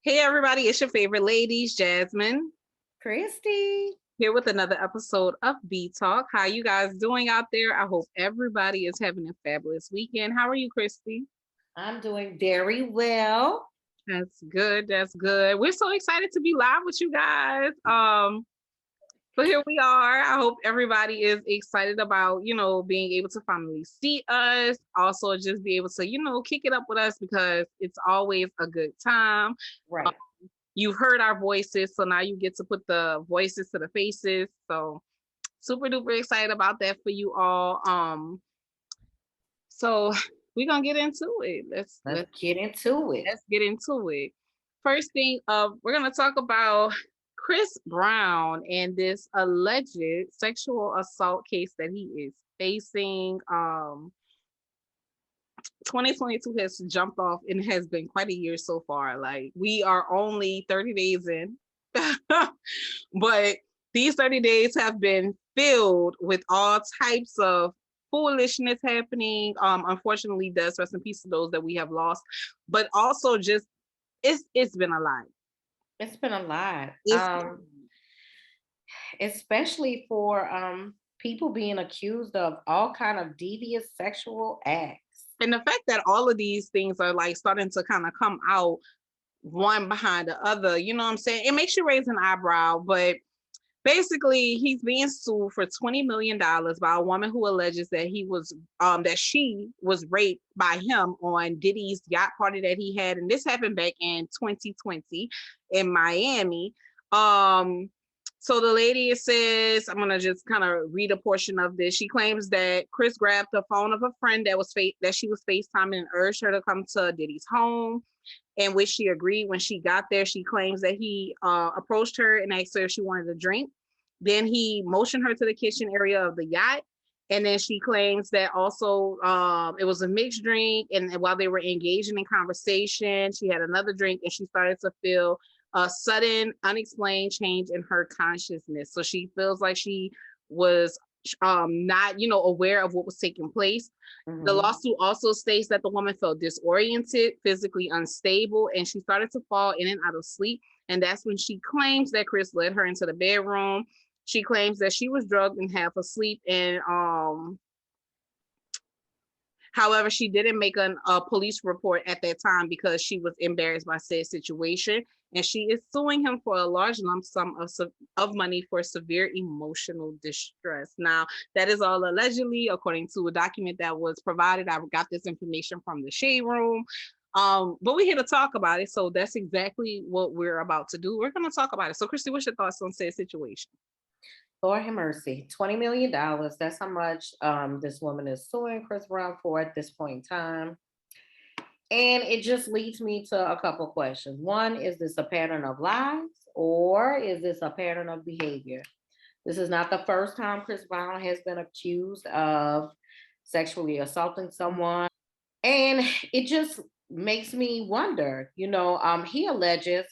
Hey everybody, it's your favorite ladies, Jasmine, Christy, here with another episode of B Talk. How you guys doing out there? I hope everybody is having a fabulous weekend. How are you, Christy? I'm doing very well. That's good. That's good. We're so excited to be live with you guys. So here we are. I hope everybody is excited about, being able to finally see us. Also, just be able to, kick it up with us because it's always a good time. Right. You've heard our voices, so now you get to put the voices to the faces. So super duper excited about that for you all. So we're gonna get into it. Let's Let's let's get into it. let's get into it. First thing, we're gonna talk about Chris Brown and this alleged sexual assault case that he is facing. 2022 has jumped off and has been quite a year so far. Like we are only 30 days in. But these 30 days have been filled with all types of foolishness happening. Unfortunately, does rest in peace to those that we have lost, but also just it's been a lot. It's been a lot. It's Especially for people being accused of all kind of devious sexual acts. and the fact that all of these things are like starting to kind of come out one behind the other, you know what I'm saying? It makes you raise an eyebrow, but basically he's being sued for $20 million by a woman who alleges that she was raped by him on Diddy's yacht party that he had, and this happened back in 2020 in Miami. So the lady says, I'm gonna just kind of read a portion of this. She claims that Chris grabbed the phone of a friend that she was FaceTiming and urged her to come to Diddy's home, in which she agreed. When she got there, she claims that he approached her and asked her if she wanted a drink. Then he motioned her to the kitchen area of the yacht. And then she claims that also it was a mixed drink. And while they were engaging in conversation, she had another drink and she started to feel a sudden, unexplained change in her consciousness. So she feels like she was not, aware of what was taking place. The Mhm. lawsuit also states that the woman felt disoriented, physically unstable, and she started to fall in and out of sleep. And that's when she claims that Chris led her into the bedroom. She claims that she was drugged and half asleep, and however, she didn't make a police report at that time because she was embarrassed by said situation, and she is suing him for a large lump sum of money for severe emotional distress. Now, that is all allegedly, according to a document that was provided. I got this information from the Shade Room. But we're here to talk about it, so that's exactly what we're about to do. We're going to talk about it. So, Christy, what's your thoughts on said situation? Lord have mercy. $20 million. That's how much this woman is suing Chris Brown for at this point in time. And it just leads me to a couple questions. One, is this a pattern of lies or is this a pattern of behavior? This is not the first time Chris Brown has been accused of sexually assaulting someone. And it just makes me wonder, he alleges,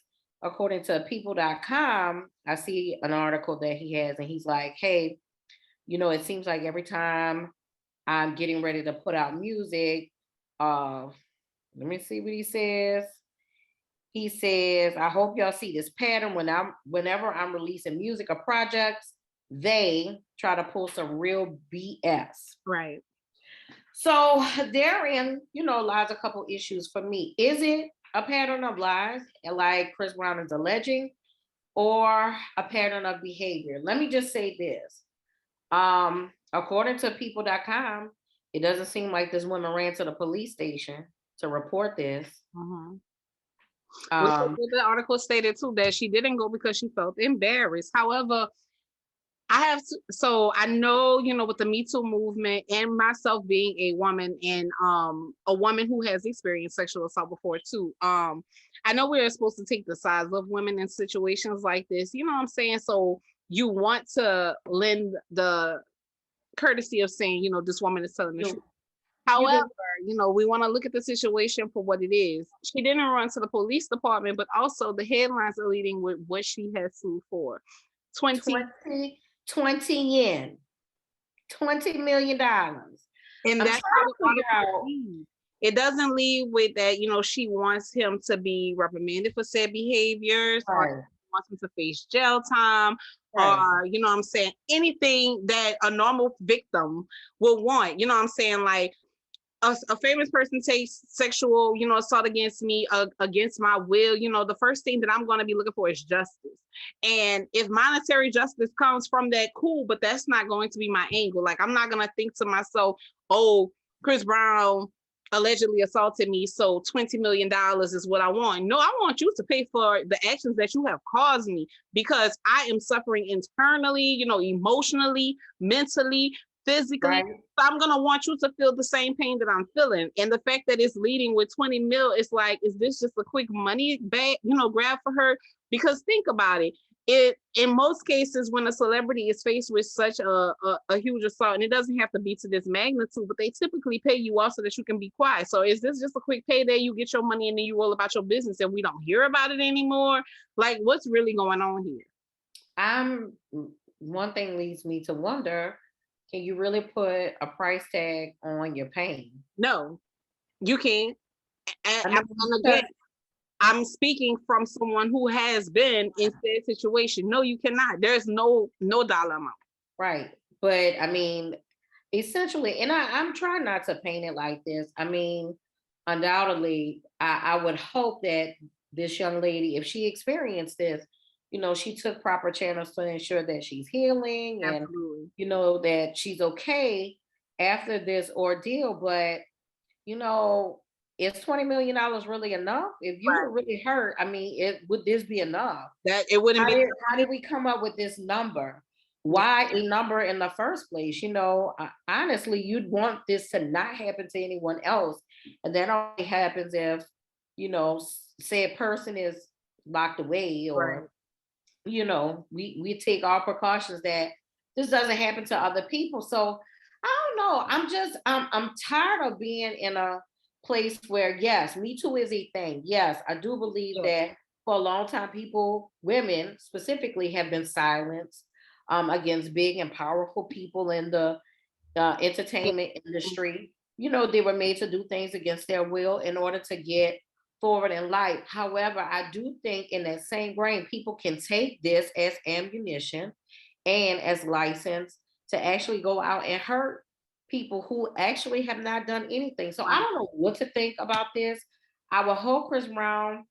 according to people.com, I see an article that he has, and he's like, hey, it seems like every time I'm getting ready to put out music, uh, let me see what he says. He says, I hope y'all see this pattern whenever I'm releasing music or projects, they try to pull some real BS. Right. So therein, lies a couple issues for me. Is it a pattern of lies, like Chris Brown is alleging, or a pattern of behavior? Let me just say this. According to people.com, it doesn't seem like this woman ran to the police station to report this. Mhm. Um, What the article stated too, that she didn't go because she felt embarrassed. However, so I know, with the Me Too movement and myself being a woman and a woman who has experienced sexual assault before too. I know we're supposed to take the sides of women in situations like this, you know what I'm saying? So you want to lend the courtesy of saying, this woman is telling the truth. you, you However, do. we want to look at the situation for what it is. She didn't run to the police department, but also the headlines are leading with what she has sued for. 20 20 yen, $20 million. And I'm trying that's how to the figure article out. reads. it doesn't leave with that, she wants him to be reprimanded for said behaviors, or Right. wants him to face jail time, Right. or, what I'm saying, anything that a normal victim will want. You know what I'm saying? Like, a famous person takes sexual, assault against me, against my will, the first thing that I'm going to be looking for is justice. And if monetary justice comes from that, cool, but that's not going to be my angle. Like, I'm not going to think to myself, oh, Chris Brown allegedly assaulted me, so $20 million is what I want. No, I want you to pay for the actions that you have caused me, because I am suffering internally, emotionally, mentally, physically. Right. So I'm gonna want you to feel the same pain that I'm feeling. And the fact that it's leading with 20 mil, it's like, is this just a quick money bag, grab for her? Because think about it. It, in most cases, when a celebrity is faced with such a huge assault, and it doesn't have to be to this magnitude, but they typically pay you off so that you can be quiet. So is this just a quick payday? You get your money and then you roll about your business and we don't hear about it anymore? Like, what's really going on here? I'm One thing leads me to wonder, can you really put a price tag on your pain? No, you can't. I And mean, again, I'm speaking from someone who has been in said situation. No, you cannot. There's no dollar amount. right. But I mean, essentially, and I'm trying not to paint it like this. I mean, undoubtedly, I would hope that this young lady, if she experienced this, she took proper channels to ensure that she's healing and, Absolutely. that she's okay after this ordeal. But, you know, is $20 million really enough? If you Right. were really hurt, I mean, would this be enough? That it wouldn't How be. did how did we come up with this number? Why a number in the first place? Honestly, you'd want this to not happen to anyone else, and that only happens if say a person is locked away, Right. or we take all precautions that this doesn't happen to other people. So I don't know. I'm tired of being in a place where, yes, Me Too is a thing. Yes, I do believe Yes. that for a long time, women specifically, have been silenced against big and powerful people in the Yeah. entertainment industry. They were made to do things against their will in order to get forward in life. However, I do think in that same brain, people can take this as ammunition and as license to actually go out and hurt people who actually have not done anything. So I Right. don't know what to think about this. I will hope Chris Brown,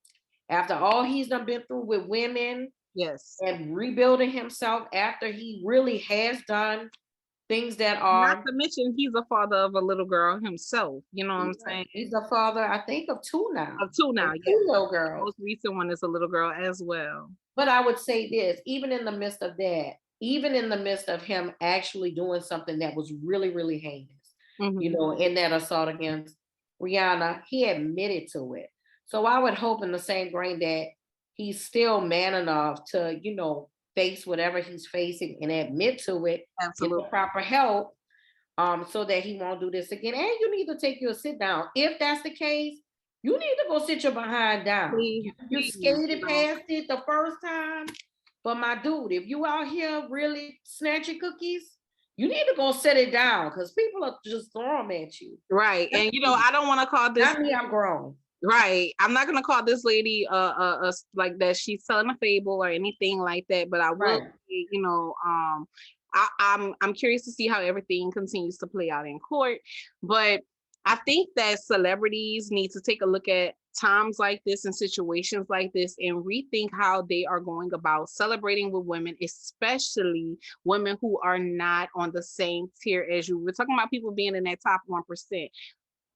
after all he's done been through with women Yes. and rebuilding himself after he really has done things that Not are. to mention, he's a father of a little girl himself. You know what I'm saying? He's a father, I think, of two now, Of two of now. two Yes. little The girls. most recent one is a little girl as well. But I would say this, even in the midst of that, even in the midst of him actually doing something that was really, really heinous, Hmm. in that assault against Rihanna, he admitted to it. So I would hope in the same grain that he's still man enough to, face whatever he's facing and admit to it, get the Absolutely. proper help, so that he won't do this again. And you need to take your sit down. If that's the case, you need to go sit your behind down. Please, You please, skated past it the first time, but my dude, if you out here really snatching cookies, you need to go set it down because people are just throwing them at you. Right. And I don't want to call this. Not me, I'm grown. Right. I'm not gonna call this lady like that she's telling a fable or anything like that, but I will Right. say, I'm curious to see how everything continues to play out in court. But I think that celebrities need to take a look at times like this and situations like this and rethink how they are going about celebrating with women, especially women who are not on the same tier as you. We're talking about people being in that top 1%.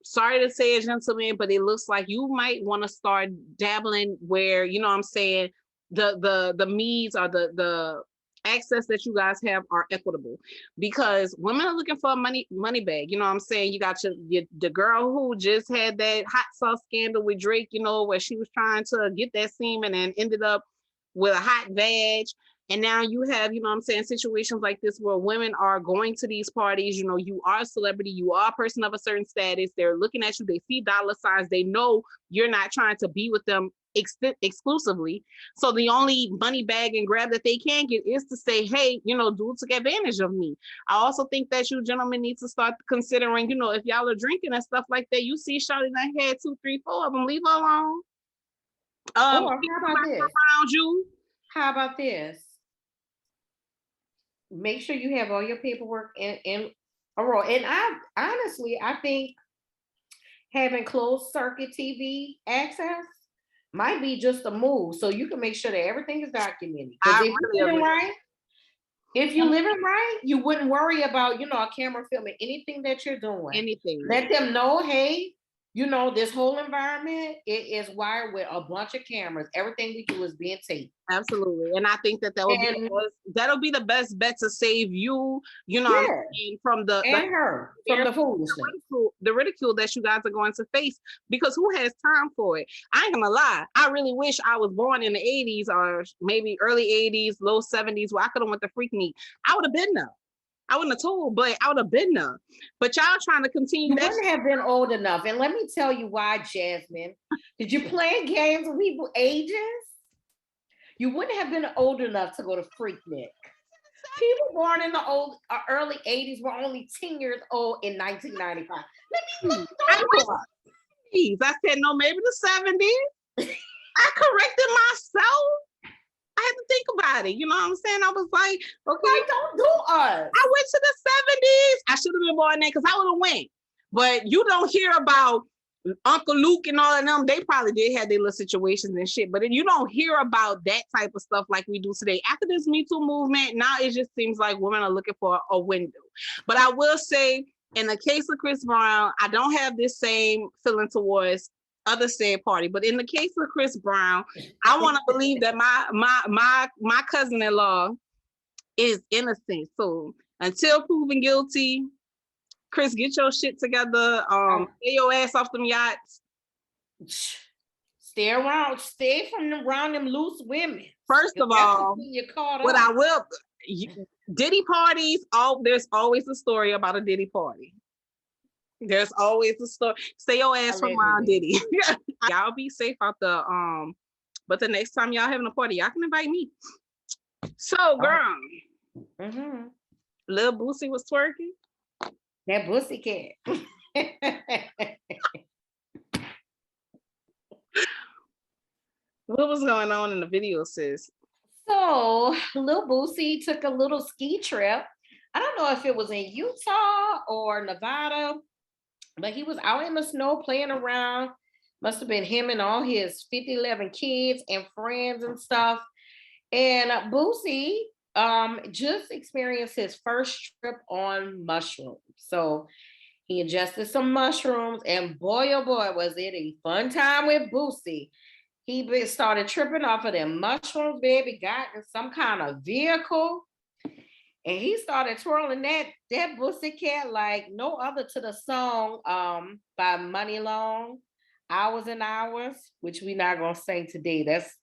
Sorry to say it, gentlemen, but it looks like you might want to start dabbling where, what I'm saying, the needs or the access that you guys have are equitable, because women are looking for a money bag. You know what I'm saying? You got the girl who just had that hot sauce scandal with Drake, where she was trying to get that semen and ended up with a hot vag. And now you have, what I'm saying, situations like this where women are going to these parties. You are a celebrity, you are a person of a certain status. They're looking at you, they see dollar signs, they know you're not trying to be with them exclusively. So the only money bag and grab that they can get is to say, hey, dude took advantage of me. I also think that you gentlemen need to start considering, if y'all are drinking and stuff like that, you see Shawty that had 2, 3, 4 of them, leave her alone. Or how about this? Around you. How about this? Make sure you have all your paperwork in a row. And I think having closed circuit TV access might be just a move, so you can make sure that everything is documented. Because if you living right, you wouldn't worry about a camera filming anything that you're doing. Anything. Let them know, hey, this whole environment, it is wired with a bunch of cameras. Everything we do is being taped. Absolutely. And I think that'll be the best bet to save you, from the foolishness. The ridicule that you guys are going to face, because who has time for it? I ain't gonna lie. I really wish I was born in the 80s or maybe early 80s, low 70s, where I could have went to Freak Meet. I would have been there. I wouldn't have told, but I would have been there. But y'all trying to continue. You wouldn't have been old enough. And let me tell you why, Jasmine. Did you play games with people ages? You wouldn't have been old enough to go to Freaknik. People born in the early 80s were only 10 years old in 1995. I said, no, maybe the 70s. I corrected myself. I had to think about it. You know what I'm saying? I was like, okay, don't do us. I went to the 70s. I should have been born there because I would have went. But you don't hear about Uncle Luke and all of them. They probably did have their little situations and shit. But you don't hear about that type of stuff like we do today. After this Me Too movement, now it just seems like women are looking for a window. But I will say, in the case of Chris Brown, I don't have this same feeling towards other said party. But in the case of Chris Brown, I want to believe that my cousin-in-law is innocent. So until proven guilty, Chris, get your shit together. Stay your ass off them yachts. Stay from around them loose women. First of all, what I will, Diddy parties, there's always a story about a Diddy party. There's always a story. Stay your ass from around Diddy. Y'all be safe out there. But the next time y'all having a party, y'all can invite me. So, girl, Lil Boosie was twerking. That Boosie cat. What was going on in the video, sis? So, Lil Boosie took a little ski trip. I don't know if it was in Utah or Nevada, but he was out in the snow playing around. Must have been him and all his 11 kids and friends and stuff. And Boosie just experienced his first trip on mushrooms. So he ingested some mushrooms, and boy, oh boy, was it a fun time with Boosie. He started tripping off of them mushrooms, baby, got in some kind of vehicle, and he started twirling that Boosie cat like no other to the song by Money Long, Hours and Hours, which we're not going to sing today. That's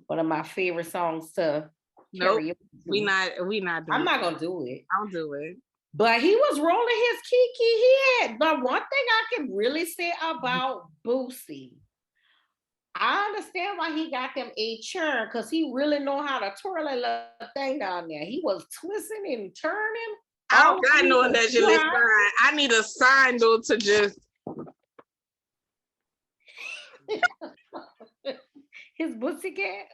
one of my favorite songs to carry. We not doing I'm not going to do it. I'll do it. But he was rolling his kiki. But one thing I can really say about Boosie, I understand why he got them a churn, because he really know how to twirl that little thing down there. He was twisting and turning. I don't got no allegedly sign. I need a sign though to just his Boosie cat.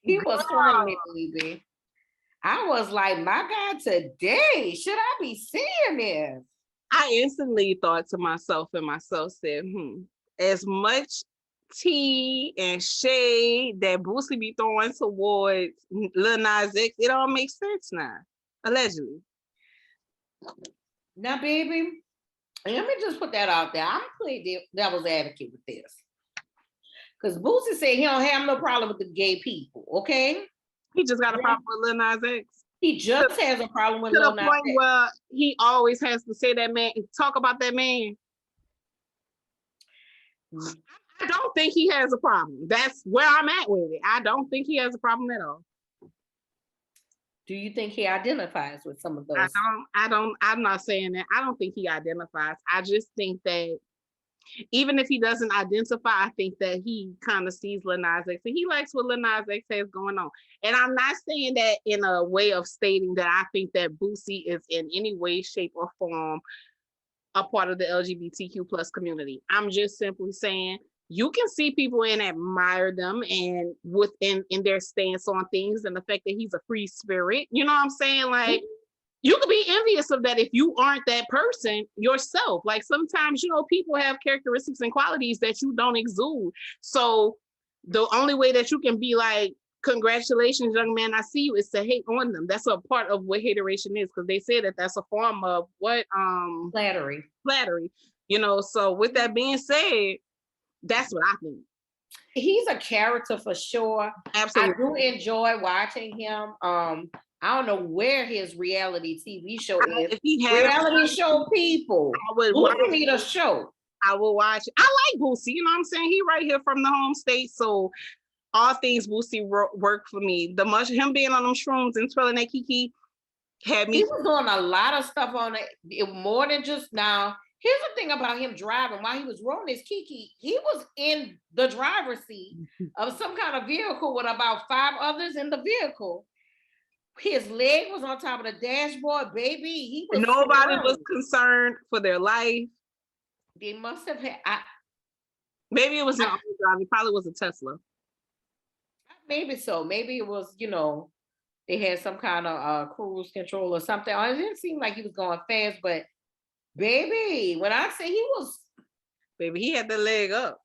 He was twirling it, baby. I was like, my God, today, should I be seeing this? I instantly thought to myself said, as much tea and shade that Boosie be throwing towards Lil Nas X, it all makes sense now, allegedly. Now, baby, let me just put that out there. I'm playing devil's advocate with this. Because Boosie said he don't have no problem with the gay people, okay? He just got a problem with Lil Nas X. He just has a problem with Lil Nas X. To the point where he always has to say that man, talk about that man. I don't think he has a problem. That's where I'm at with it. I don't think he has a problem at all. Do you think he identifies with some of those? I'm not saying that. I don't think he identifies. I just think that Even if he doesn't identify, I think that he kind of sees Lil Nas X and he likes what Lil Nas X has going on. And I'm not saying that in a way of stating that I think that Boosie is in any way, shape, or form a part of the LGBTQ plus community. I'm just simply saying you can see people and admire them and within in their stance on things and the fact that he's a free spirit. You know what I'm saying? Like you could be envious of that if you aren't that person yourself. Like sometimes, people have characteristics and qualities that you don't exude. So the only way that you can be like, congratulations, young man, I see you, is to hate on them. That's a part of what hateration is, because they say that that's a form of what? Flattery. Flattery. So with that being said, that's what I think. He's a character for sure. Absolutely. I do enjoy watching him. I don't know where his reality TV show is. If he had reality show people, Boosie need a show. I will watch it. I like Boosie. You know what I'm saying? He right here from the home state, so all things Boosie work for me. Him being on them shrooms and twirling that kiki had me. He was doing a lot of stuff on it, more than just now. Here's the thing about him driving. While he was rolling his kiki, he was in the driver's seat of some kind of vehicle with about 5 others in the vehicle. His leg was on top of the dashboard, baby. He was Nobody was concerned for their life. They must have had. Maybe it was an drive. It probably was a Tesla. Maybe so. Maybe it was, they had some kind of cruise control or something. It didn't seem like he was going fast, but baby, when I say he was, baby, he had the leg up.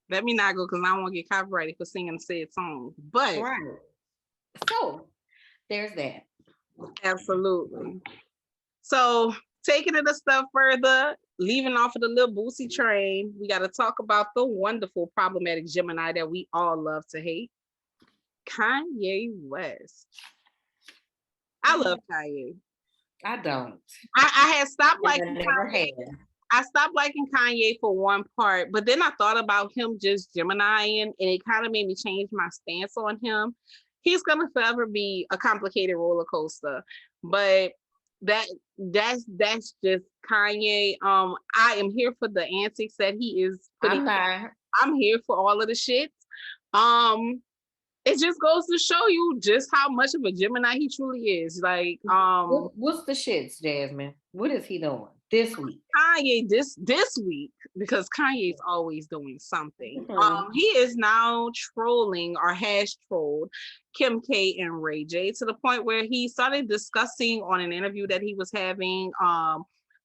Let me not go because I don't want to get copyrighted for singing said song. But right. So there's that. Absolutely. So taking it a step further, leaving off of the little Boosie train, we got to talk about the wonderful problematic Gemini that we all love to hate, Kanye West. I love Kanye. I don't. I had stopped liking Kanye. I stopped liking Kanye for one part, but then I thought about him just Geminiing, and it kind of made me change my stance on him. He's gonna forever be a complicated roller coaster, but that's just Kanye. I am here for the antics that he is putting. I'm here for all of the shit. It just goes to show you just how much of a Gemini he truly is. Like, what's the shits, Jasmine? What is he doing this week? Kanye this week, because Kanye's always doing something. He is now trolling, or has trolled, Kim K and Ray J, to the point where he started discussing on an interview that he was having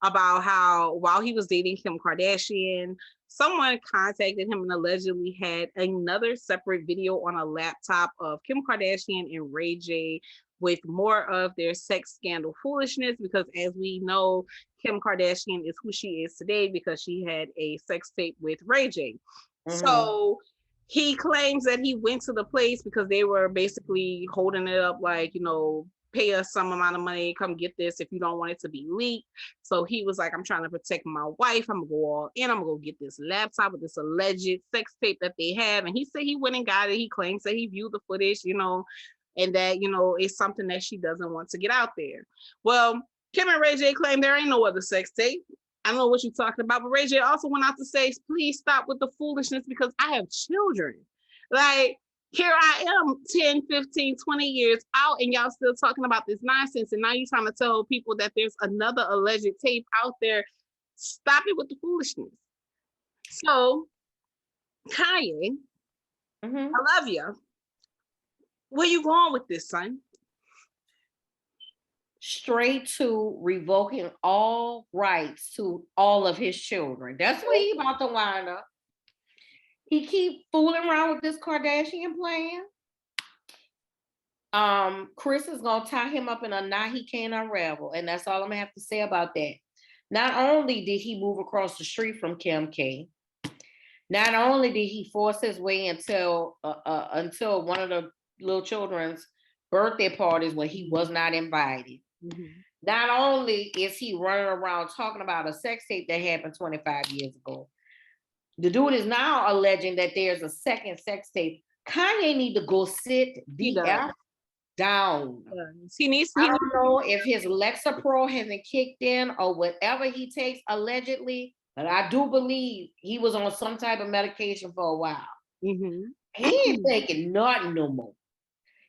about how while he was dating Kim Kardashian, someone contacted him and allegedly had another separate video on a laptop of Kim Kardashian and Ray J with more of their sex scandal foolishness, because as we know, Kim Kardashian is who she is today because she had a sex tape with Ray J. So he claims that he went to the place because they were basically holding it up like, pay us some amount of money, come get this if you don't want it to be leaked. So he was like, I'm trying to protect my wife. I'm gonna go all in. I'm gonna go get this laptop with this alleged sex tape that they have. And he said he went and got it. He claims that he viewed the footage, and that, it's something that she doesn't want to get out there. Well, Kim and Ray J claim there ain't no other sex tape. I don't know what you're talking about, but Ray J also went out to say, please stop with the foolishness because I have children. Like, here I am 10, 15, 20 years out and y'all still talking about this nonsense. And now you're trying to tell people that there's another alleged tape out there. Stop it with the foolishness. So, Kanye, I love you. Where you going with this, son? Straight to revoking all rights to all of his children. That's what he about to wind up. He keep fooling around with this Kardashian plan. Chris is gonna tie him up in a knot he can't unravel, and that's all I'm gonna have to say about that. Not only did he move across the street from Kim K, not only did he force his way until one of the little children's birthday parties when he was not invited. Not only is he running around talking about a sex tape that happened 25 years ago, the dude is now alleging that there's a second sex tape. Kanye need to go sit the F down. He needs. I don't know if his Lexapro hasn't kicked in or whatever he takes allegedly, but I do believe he was on some type of medication for a while. Mm-hmm. He ain't taking nothing no more.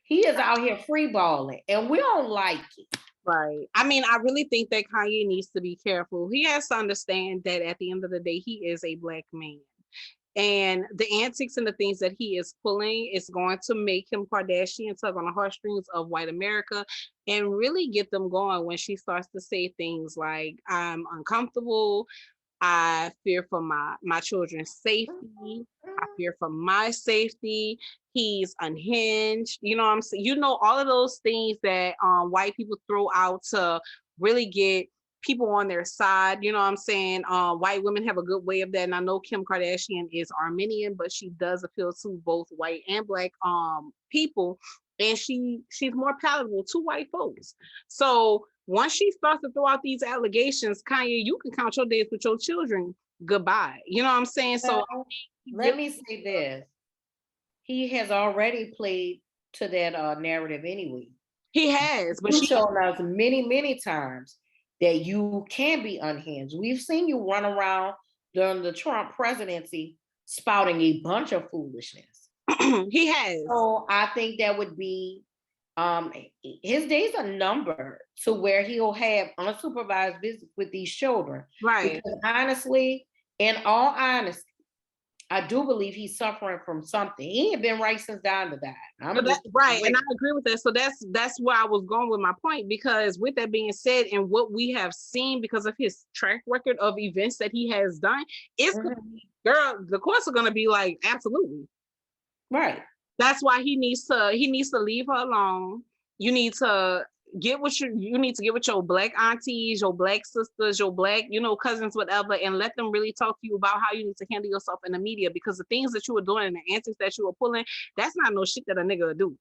He is out here free balling, and we don't like it. Right. I mean, I really think that Kanye needs to be careful. He has to understand that at the end of the day, he is a Black man. And the antics and the things that he is pulling is going to make Kim Kardashian tug on the heartstrings of white America and really get them going when she starts to say things like, I'm uncomfortable. I fear for my children's safety. I fear for my safety. He's unhinged. You know what I'm saying? You know, all of those things that white people throw out to really get people on their side. You know what I'm saying? White women have a good way of that. And I know Kim Kardashian is Armenian, but she does appeal to both white and Black people. And she's more palatable to white folks. So once she starts to throw out these allegations, Kanye, you can count your days with your children goodbye. You know what I'm saying? So let me say this. He has already played to that narrative anyway. He has, but she's shown us many, many times that you can be unhinged. We've seen you run around during the Trump presidency spouting a bunch of foolishness. He has. So I think that would be his days are numbered to where he'll have unsupervised visits with these children. Right. Because honestly, in all honesty, I do believe he's suffering from something. He ain't been right since Donda died. Right, and I agree with that. So that's where I was going with my point, because with that being said, and what we have seen because of his track record of events that he has done, it's girl, the courts are gonna be like, absolutely. Right. That's why he needs to leave her alone. You need to get with your Black aunties, your Black sisters, your Black, cousins, whatever, and let them really talk to you about how you need to handle yourself in the media, because the things that you were doing and the antics that you were pulling, that's not no shit that a nigga would do.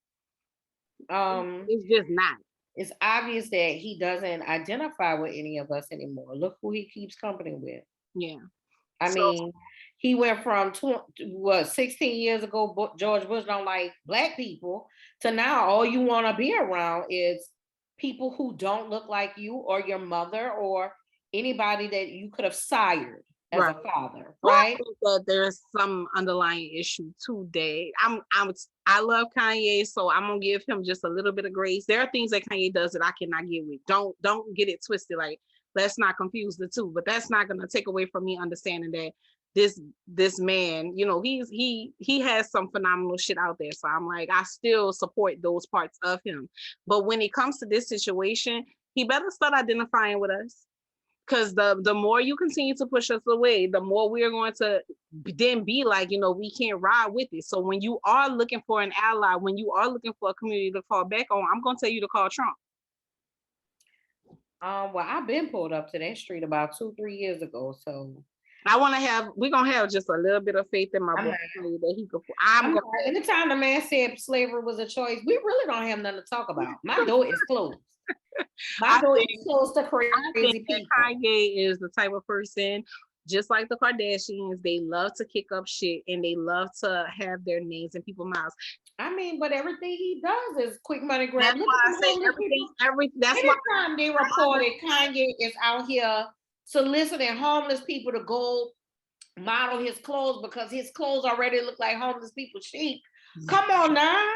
It's just not. It's obvious that he doesn't identify with any of us anymore. Look who he keeps company with. Yeah. I mean, he went from 16 years ago, George Bush don't like Black people, to now all you want to be around is people who don't look like you or your mother or anybody that you could have sired as a father, right? I think that there's some underlying issue today. I love Kanye, so I'm gonna give him just a little bit of grace. There are things that Kanye does that I cannot get with. Don't get it twisted. Like, let's not confuse the two. But that's not gonna take away from me understanding that this man, he has some phenomenal shit out there. So I'm like, I still support those parts of him. But when it comes to this situation, he better start identifying with us. Because the more you continue to push us away, the more we're going to then be like, we can't ride with it. So when you are looking for an ally, when you are looking for a community to fall back on, I'm going to tell you to call Trump. Well, I've been pulled up to that street about 2-3 years ago. So we're going to have just a little bit of faith in my brother that he could. Anytime the man said slavery was a choice, we really don't have nothing to talk about. My door is closed. My door is closed to crazy people. Kanye is the type of person, just like the Kardashians, they love to kick up shit and they love to have their names in people's mouths. I mean, but everything he does is quick money grab. That's why I say anytime they reported Kanye is out here soliciting homeless people to go model his clothes because his clothes already look like homeless people's chic. Come on now.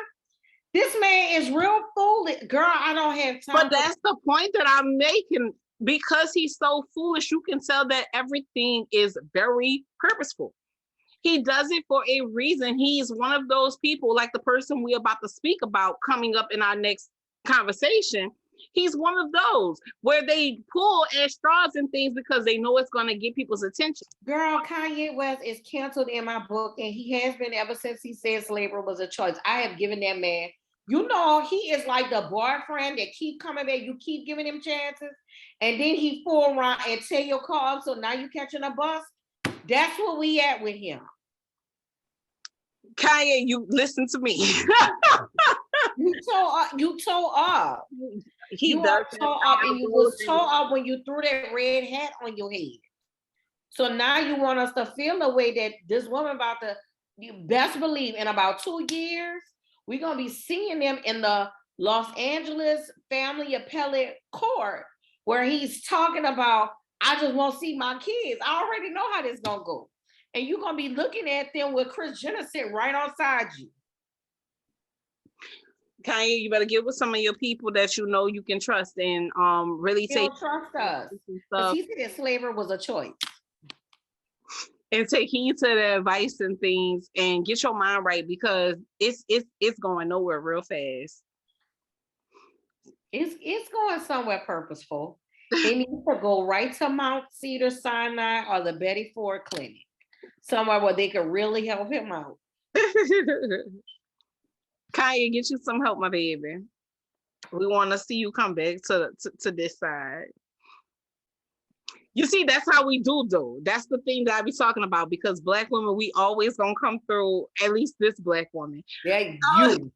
This man is real foolish. Girl, I don't have time. But that's the point that I'm making. Because he's so foolish, you can tell that everything is very purposeful. He does it for a reason. He's one of those people, like the person we're about to speak about coming up in our next conversation. He's one of those where they pull at straws and things because they know it's going to get people's attention. Girl, Kanye West is canceled in my book, and he has been ever since he said slavery was a choice. I have given that man, he is like the boyfriend that keep coming back. You keep giving him chances, and then he fall around and tear your car up, so now you catching a bus. That's where we at with him. Kanye, you listen to me. You toe up. You was toe up when you threw that red hat on your head. So now you want us to feel the way that this woman you best believe in about 2 years, we're gonna be seeing them in the Los Angeles Family Appellate Court, where he's talking about, I just want to see my kids. I already know how this gonna go. And you're gonna be looking at them with Kris Jenner sitting right outside you. Kanye, you better get with some of your people that you know you can trust and really He take don't trust us. Because stuff he said slavery was a choice. and take heed to the advice and things and get your mind right because it's going nowhere real fast. It's going somewhere purposeful. They need to go right to Mount Cedar Sinai or the Betty Ford Clinic, somewhere where they could really help him out. Kanye, get you some help, my baby. We want to see you come back to this side. You see, that's how we do, though. That's the thing that I be talking about because Black women, we always gonna come through. At least this Black woman, Yeah, you. you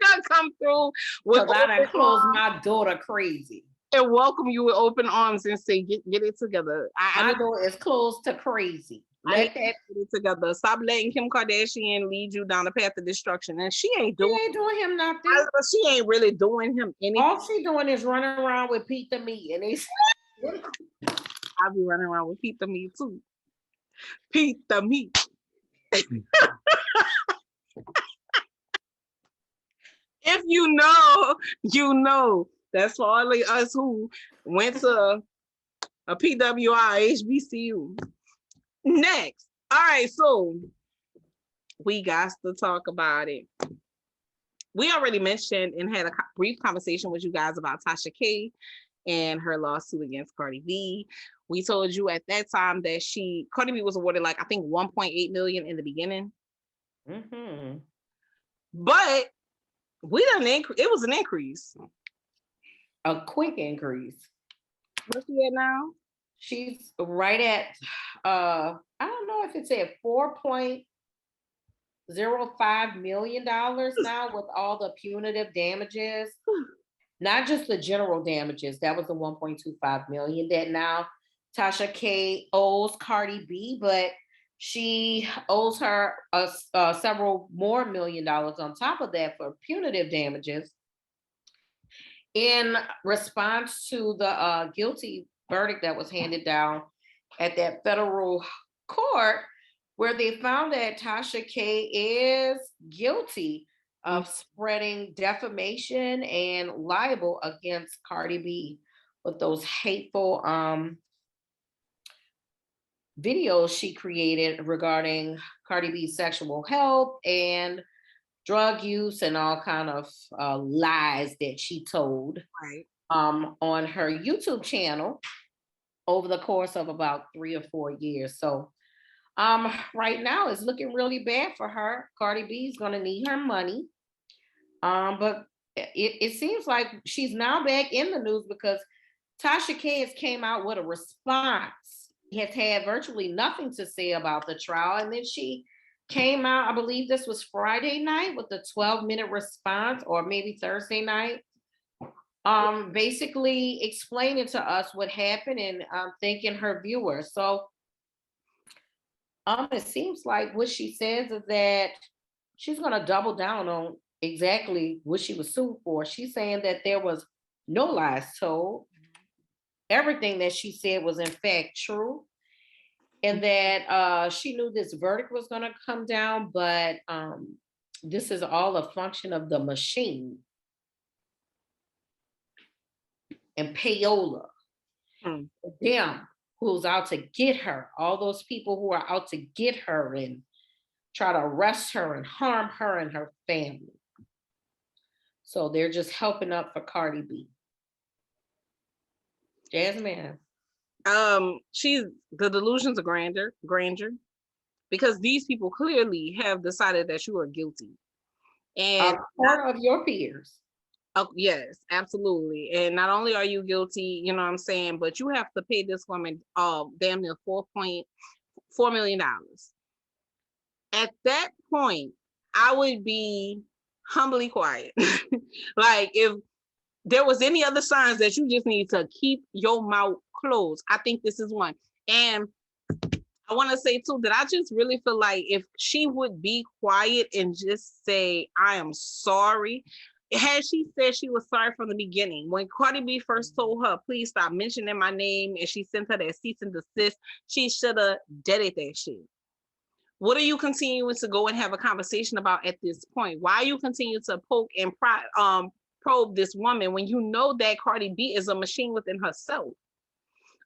gonna come through with because I done closed my daughter crazy. And welcome you with open arms and say, get it together. My daughter is close to crazy. Let that get it together. Stop letting Kim Kardashian lead you down the path of destruction. And she ain't doing him nothing. She ain't really doing him anything. All she doing is running around with Pete the Meat. And I'll be running around with Pete the Meat too. Pete the Meat. If you know, you know. That's for all of us who went to a PWI HBCU. Next. All right, so we got to talk about it. We already mentioned and had a brief conversation with you guys about Tasha K and her lawsuit against Cardi B. We told you at that time that Cardi B was awarded like I think 1.8 million in the beginning. Mm-hmm. But we done it was an increase. A quick increase. What's she at now? She's right at I don't know if it's at $4.05 million now with all the punitive damages. Not just the general damages. That was the 1.25 million that now Tasha K owes Cardi B, but she owes her several more $1 million on top of that for punitive damages. In response to the guilty verdict that was handed down at that federal court, where they found that Tasha K is guilty of spreading defamation and libel against Cardi B with those hateful videos she created regarding Cardi B's sexual health and drug use and all kind of lies that she told on her YouTube channel over the course of about 3 or 4 years. So right now it's looking really bad for her. Cardi B is going to need her money. But it seems like she's now back in the news because Tasha K has came out with a response. Has had virtually nothing to say about the trial. And then she came out, I believe this was Friday night, with a 12-minute response, or maybe Thursday night, basically explaining to us what happened and thanking her viewers. So it seems like what she says is that she's going to double down on exactly what she was sued for. She's saying that there was no lies told. Everything that she said was in fact true. And that she knew this verdict was going to come down, but this is all a function of the machine. And payola. Them who's out to get her, all those people who are out to get her and try to arrest her and harm her and her family. So they're just helping up for Cardi B. Jasmine. She's the delusions of grandeur, because these people clearly have decided that you are guilty. And part of your peers. Oh, yes, absolutely. And not only are you guilty, you know what I'm saying, but you have to pay this woman damn near $4.4 million. At that point, I would be humbly quiet. Like if there was any other signs that you just need to keep your mouth closed, I think this is one. And I want to say too that I just really feel like if she would be quiet and just say, I am sorry, had she said she was sorry from the beginning, when Cardi B first told her, please stop mentioning my name, and she sent her that cease and desist, she should have deaded that shit. What are you continuing to go and have a conversation about at this point? Why are you continuing to poke and probe this woman when you know that Cardi B is a machine within herself?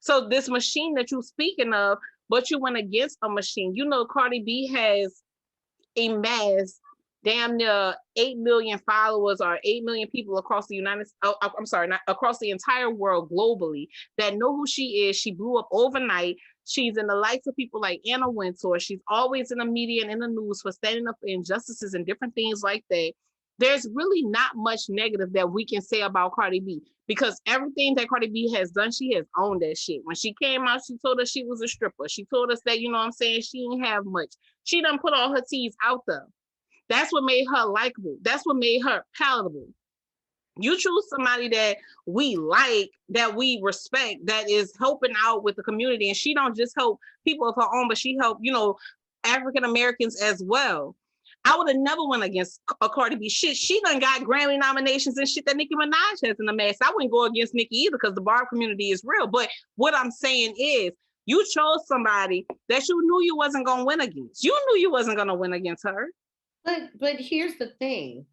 So this machine that you're speaking of, but you went against a machine. You know, Cardi B has amassed damn near 8 million followers or 8 million people across the not across the entire world globally that know who she is. She blew up overnight. She's in the likes of people like Anna Wintour. She's always in the media and in the news for standing up for injustices and different things like that. There's really not much negative that we can say about Cardi B because everything that Cardi B has done, she has owned that shit. When she came out, she told us she was a stripper. She told us that, you know what I'm saying, she didn't have much. She done put all her teas out there. That's what made her likable. That's what made her palatable. You choose somebody that we like, that we respect, that is helping out with the community. And she don't just help people of her own, but she helped, you know, African Americans as well. I would have never went against a Cardi B. Shit, she done got Grammy nominations and shit that Nicki Minaj has in the mess. I wouldn't go against Nicki either because the bar community is real. But what I'm saying is, you chose somebody that you knew you wasn't going to win against. You knew you wasn't going to win against her. But here's the thing.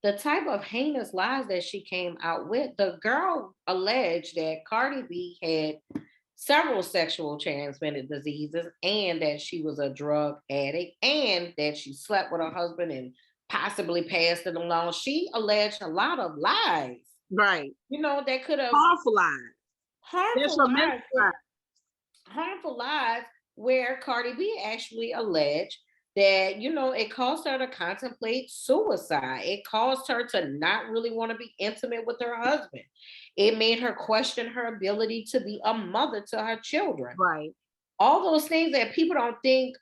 The type of heinous lies that she came out with, the girl alleged that Cardi B had several sexual transmitted diseases and that she was a drug addict and that she slept with her husband and possibly passed it along. She alleged a lot of lies. Right. You know, that could have harmful lies. Harmful lies where Cardi B actually alleged that, you know, it caused her to contemplate suicide. It caused her to not really want to be intimate with her husband. It made her question her ability to be a mother to her children. Right. All those things that people don't think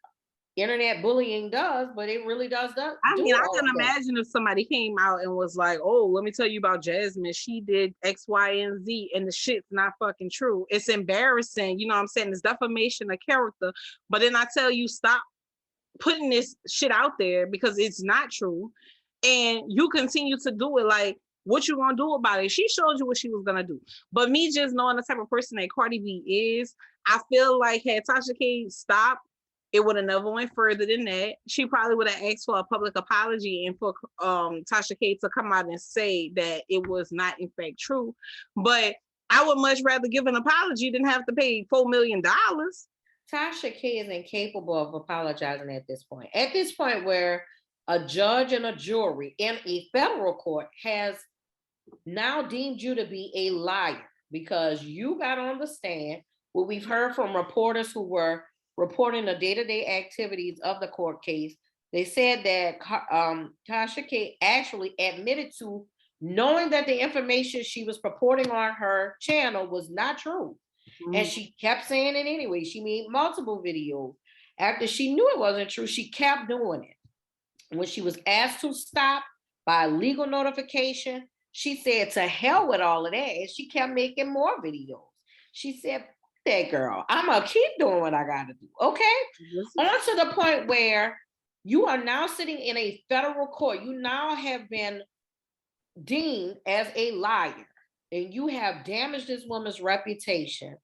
internet bullying does, but it really does. I mean, I can imagine if somebody came out and was like, oh, let me tell you about Jasmine. She did X, Y, and Z, and the shit's not fucking true. It's embarrassing. You know what I'm saying? It's defamation of character. But then I tell you, stop putting this shit out there because it's not true. And you continue to do it. Like, what you gonna do about it? She showed you what she was gonna do. But me just knowing the type of person that Cardi B is, I feel like had Tasha K stopped, it would have never went further than that. She probably would have asked for a public apology and for Tasha K to come out and say that it was not in fact true. But I would much rather give an apology than have to pay $4 million. Tasha K is incapable of apologizing at this point. At this point where a judge and a jury in a federal court has now deemed you to be a liar because you got on the stand. What we've heard from reporters who were reporting the day-to-day activities of the court case, they said that Tasha K actually admitted to knowing that the information she was purporting on her channel was not true. Mm-hmm. And she kept saying it anyway. She made multiple videos. After she knew it wasn't true, she kept doing it. When she was asked to stop by legal notification, she said to hell with all of that. And she kept making more videos. She said, that girl, I'm gonna keep doing what I gotta do. Okay. On to the point where you are now sitting in a federal court. You now have been deemed as a liar and you have damaged this woman's reputation,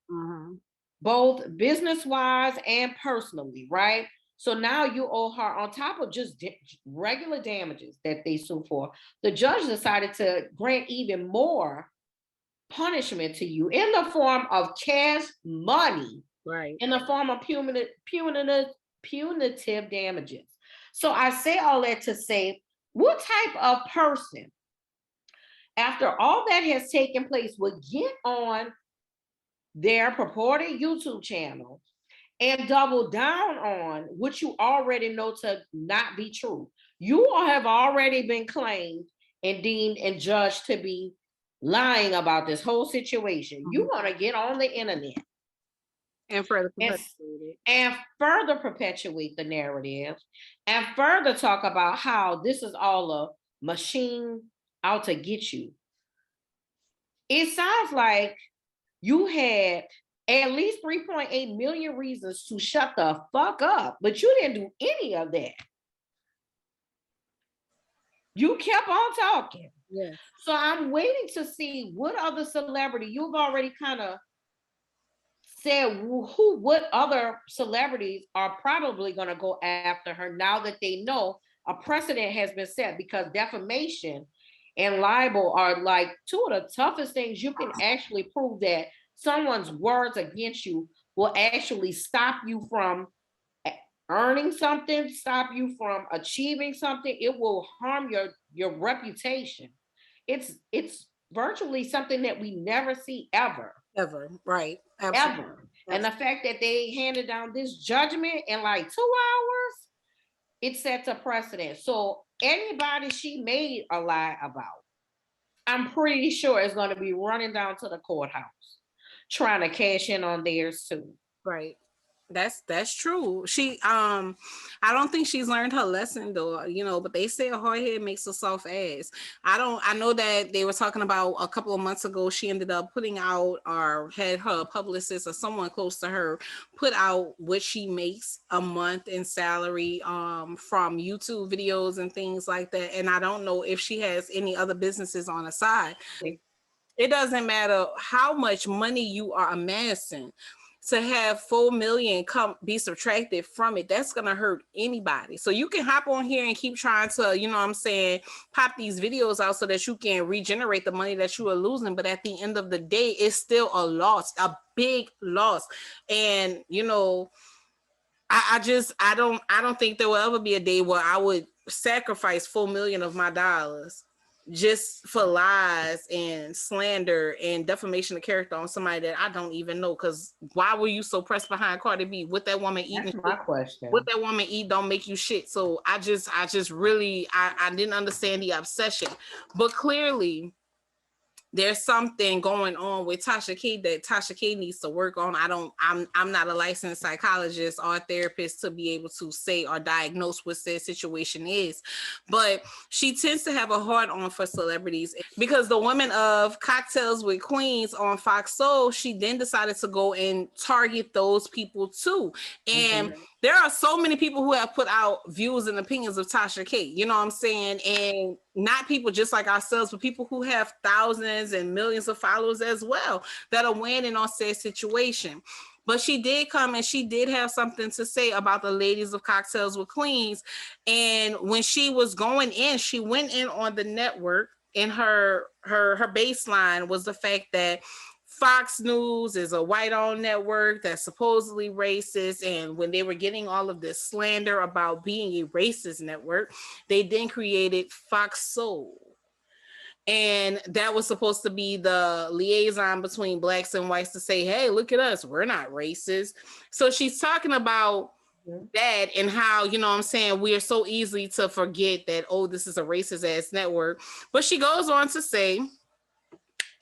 both business-wise and personally, right? So now you owe her, on top of just regular damages that they sue for, the judge decided to grant even more punishment to you in the form of cash money, right? In the form of punitive damages. So I say all that to say, what type of person, after all that has taken place, would get on their purported YouTube channel and double down on what you already know to not be true? You have already been claimed and deemed and judged to be lying about this whole situation. You want to get on the internet and further perpetuate the narrative and further talk about how this is all a machine out to get you. It sounds like you had at least 3.8 million reasons to shut the fuck up, but you didn't do any of that. You kept on talking. Yes. So I'm waiting to see what other celebrity you've already kind of said what other celebrities are probably going to go after her now that they know a precedent has been set, because defamation and libel are like two of the toughest things. You can actually prove that someone's words against you will actually stop you from earning something, stop you from achieving something. It will harm your reputation. It's virtually something that we never see ever, Ever. Right. Absolutely. ever. And the fact that they handed down this judgment in like 2 hours, it sets a precedent. So anybody she made a lie about, I'm pretty sure is going to be running down to the courthouse trying to cash in on theirs too. Right. That's true. I don't think she's learned her lesson though, but they say a hard head makes a soft ass. I know that they were talking about a couple of months ago, she ended up putting out, or had her publicist or someone close to her put out what she makes a month in salary from YouTube videos and things like that. And I don't know if she has any other businesses on the side. It doesn't matter how much money you are amassing, to have 4 million come be subtracted from it, that's gonna hurt anybody. So you can hop on here and keep trying to, pop these videos out so that you can regenerate the money that you are losing. But at the end of the day, it's still a loss, a big loss. And I don't think there will ever be a day where I would sacrifice 4 million of my dollars just for lies and slander and defamation of character on somebody that I don't even know. Because why were you so pressed behind Cardi B? What that woman eating? That's my question. What that woman eat don't make you shit. So I just really I didn't understand the obsession, but clearly there's something going on with Tasha K that Tasha K needs to work on. I'm not a licensed psychologist or therapist to be able to say or diagnose what their situation is, but she tends to have a hard on for celebrities, because the woman of Cocktails with Queens on Fox Soul, she then decided to go and target those people too. And there are so many people who have put out views and opinions of Tasha K, you know what I'm saying? And not people just like ourselves, but people who have thousands and millions of followers as well that are weighing on said situation. But she did come and she did have something to say about the ladies of Cocktails with Queens. And when she was going in, she went in on the network, and her baseline was the fact that Fox News is a white-owned network that's supposedly racist. And when they were getting all of this slander about being a racist network, they then created Fox Soul. And that was supposed to be the liaison between blacks and whites to say, hey, look at us, we're not racist. So she's talking about that and how, you know what I'm saying, we are so easy to forget that, oh, this is a racist ass network. But she goes on to say,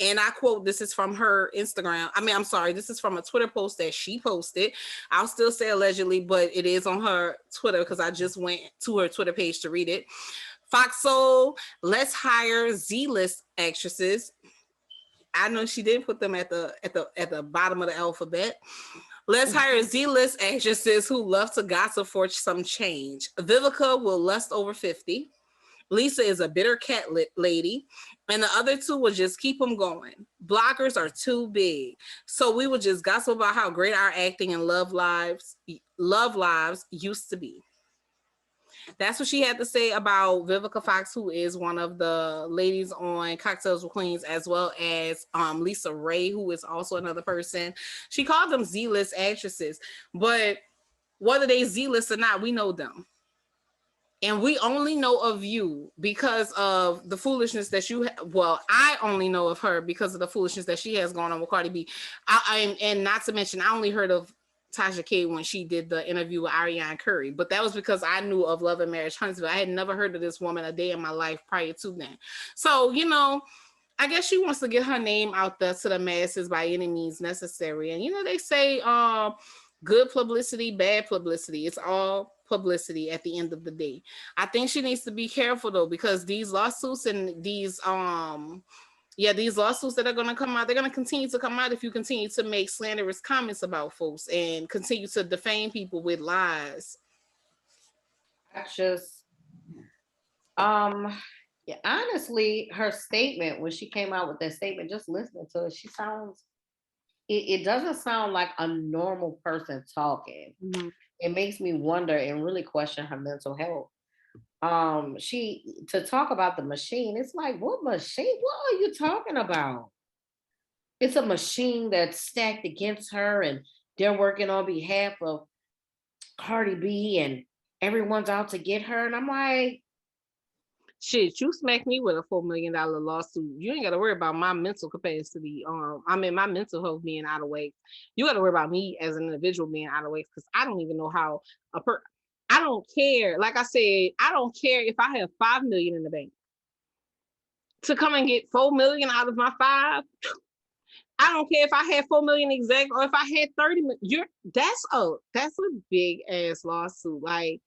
and I quote, this is from her Instagram. I'm sorry, this is from a Twitter post that she posted. I'll still say allegedly, but it is on her Twitter because I just went to her Twitter page to read it. Fox Soul, let's hire Z-list actresses. I know she didn't put them at the bottom of the alphabet. Let's hire Z-list actresses who love to gossip for some change. Vivica will lust over 50. Lisa is a bitter cat lady, and the other two will just keep them going. Blockers are too big, so we will just gossip about how great our acting and love lives used to be. That's what she had to say about Vivica Fox, who is one of the ladies on Cocktails with Queens, as well as Lisa Ray, who is also another person. She called them Z-list actresses, but whether they Z-list or not, we know them. And we only know of you because of the foolishness that I only know of her because of the foolishness that she has gone on with Cardi B. And not to mention, I only heard of Tasha K when she did the interview with Ariana Curry, but that was because I knew of Love and Marriage Huntsville. I had never heard of this woman a day in my life prior to then. So, I guess she wants to get her name out there to the masses by any means necessary. And, they say good publicity, bad publicity. It's all publicity at the end of the day. I think she needs to be careful though, because these lawsuits and these lawsuits that are going to come out, they're going to continue to come out if you continue to make slanderous comments about folks and continue to defame people with lies. I just um Yeah, honestly, her statement when she came out with that statement, just listening to it, she sounds. It doesn't sound like a normal person talking. Mhm. It makes me wonder and really question her mental health. She to talk about the machine, it's like, what machine? What are you talking about? It's a machine that's stacked against her, and they're working on behalf of Cardi B, and everyone's out to get her. And I'm like, Shit, you smack me with a $4 million lawsuit. You ain't got to worry about my mental capacity. I mean, my mental health being out of whack. You got to worry about me as an individual being out of whack because I don't even know how a per. I don't care. Like I said, I don't care if I have 5 million in the bank to come and get 4 million out of my five. I don't care if I had 4 million exact or if I had 30 million. That's a big ass lawsuit. Like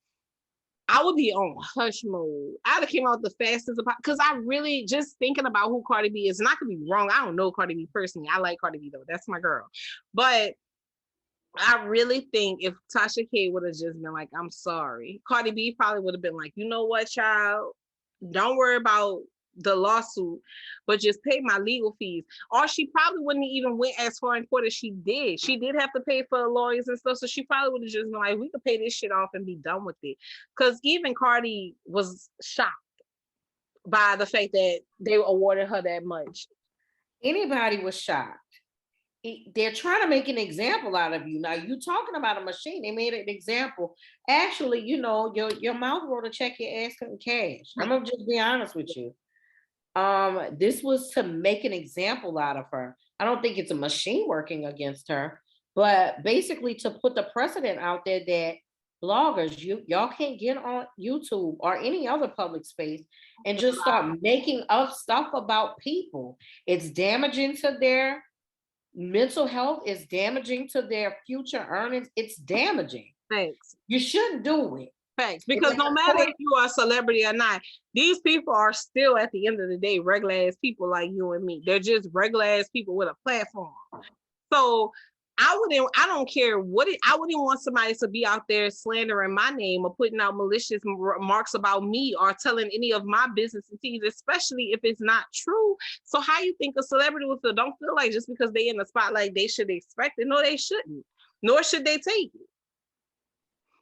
I would be on hush mode. I'd have came out the fastest because I really just thinking about who Cardi B is, and I could be wrong. I don't know Cardi B personally. I like Cardi B though. That's my girl. But I really think if Tasha K would have just been like, I'm sorry, Cardi B probably would have been like, you know what, child? Don't worry about the lawsuit, but just pay my legal fees. Or she probably wouldn't even went as far in court as she did. She did have to pay for the lawyers and stuff, so she probably would have just been like, we could pay this shit off and be done with it. Because even Cardi was shocked by the fact that they awarded her that much. anybody was shocked. They're trying to make an example out of you. Now you talking about a machine. They made an example. Actually, your mouth wrote a check your ass couldn't cash. I'm gonna just be honest with you. This was to make an example out of her. I don't think it's a machine working against her, but basically to put the precedent out there that bloggers, y'all can't get on YouTube or any other public space and just start making up stuff about people. It's damaging to their mental health, is damaging to their future earnings. It's damaging. Thanks. You shouldn't do it. Facts. Because no matter if you are a celebrity or not, these people are still at the end of the day regular ass people like you and me. They're just regular ass people with a platform. So I don't care I wouldn't want somebody to be out there slandering my name or putting out malicious remarks about me or telling any of my business and things, especially if it's not true. So how you think a celebrity would feel? Don't feel like just because they in the spotlight, they should expect it. No, they shouldn't. Nor should they take it.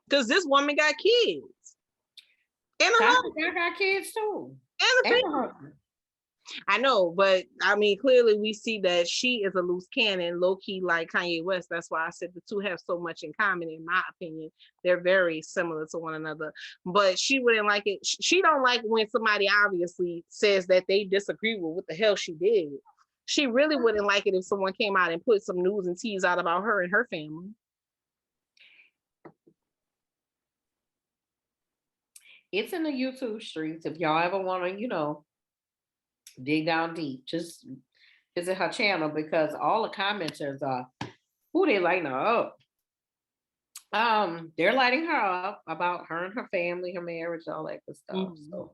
Because this woman got kids. And a Tasha got kids too. And a husband. I know, but I mean, clearly we see that she is a loose cannon, low key like Kanye West. That's why I said the two have so much in common. In my opinion, they're very similar to one another. But she wouldn't like it. She don't like when somebody obviously says that they disagree with what the hell she did. She really wouldn't like it if someone came out and put some news and tease out about her and her family. It's in the YouTube streets. If y'all ever want to, dig down deep, just visit her channel because all the commenters are who they lighting her up. They're lighting her up about her and her family, her marriage, all that good stuff. Mm-hmm. So,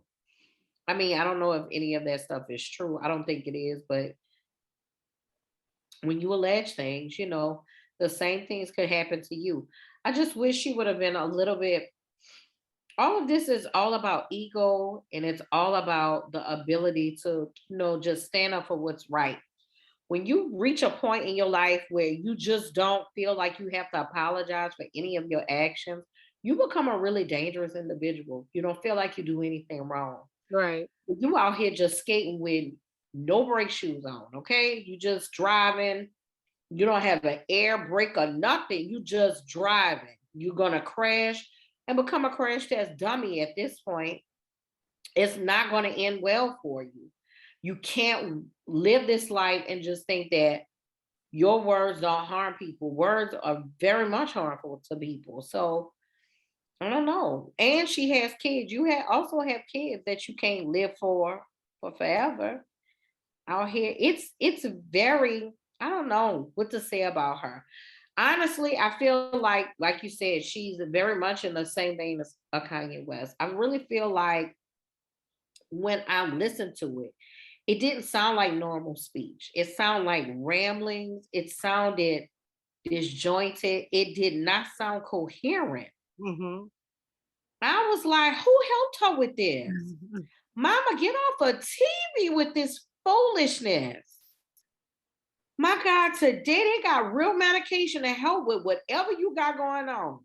I mean, I don't know if any of that stuff is true. I don't think it is, but when you allege things, the same things could happen to you. I just wish she would have been a little bit. All of this is all about ego, and it's all about the ability to, just stand up for what's right. When you reach a point in your life where you just don't feel like you have to apologize for any of your actions, you become a really dangerous individual. You don't feel like you do anything wrong. Right. You out here just skating with no brake shoes on, okay? You just driving. You don't have an air brake or nothing. You just driving. You're going to crash and become a crash test dummy at this point. It's not going to end well for you. You can't live this life and just think that your words don't harm people. Words are very much harmful to people. So I don't know. And she has kids. You also have kids that you can't live for forever out here. It's very, I don't know what to say about her. Honestly, I feel like you said, she's very much in the same vein as a Kanye West. I really feel like when I listened to it, it didn't sound like normal speech. It sounded like ramblings. It sounded disjointed. It did not sound coherent. Mm-hmm. I was like, who helped her with this? Mama, get off of TV with this foolishness. My God, today they got real medication to help with whatever you got going on.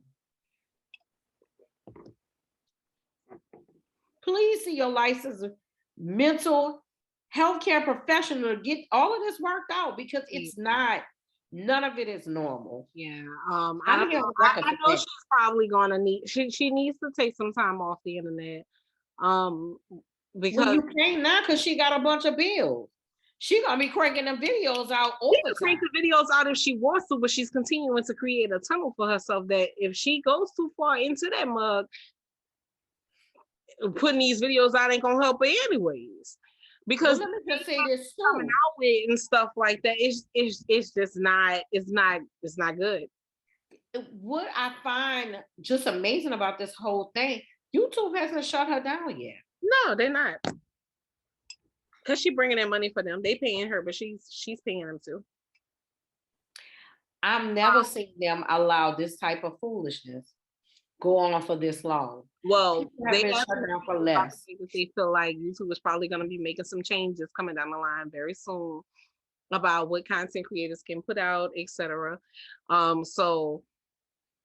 Please see your licensed mental healthcare professional to get all of this worked out, because it's not, none of it is normal. Yeah. I know she's probably gonna need, she needs to take some time off the internet. Because you can't now, because she got a bunch of bills. She gonna be cranking them videos out over time. She can crank the videos out if she wants to, but she's continuing to create a tunnel for herself that if she goes too far into that mug, putting these videos out ain't gonna help her anyways. Because let me just say this too. Coming out with and stuff like that, it's just not, it's not good. What I find just amazing about this whole thing, YouTube hasn't shut her down yet. No, they're not. Because she's bringing in money for them. They paying her, but she's paying them too. I've never seen them allow this type of foolishness go on for this long. Well, they shut down for less. They feel like YouTube is probably going to be making some changes coming down the line very soon about what content creators can put out, etc. So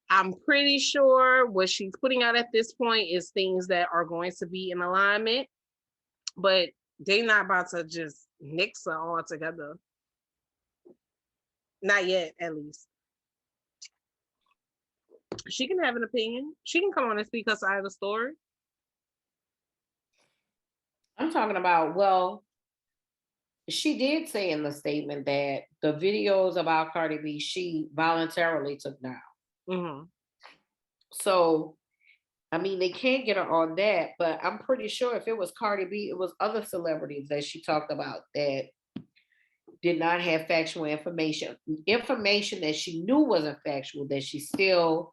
I'm pretty sure what she's putting out at this point is things that are going to be in alignment, but they're not about to just nix her all together. Not yet, at least. She can have an opinion. She can come on and speak her side of the story. I'm talking about, well, she did say in the statement that the videos about Cardi B, she voluntarily took down. Mm-hmm. So, I mean, they can't get her on that, but I'm pretty sure if it was Cardi B, it was other celebrities that she talked about that did not have factual information that she knew wasn't factual, that she still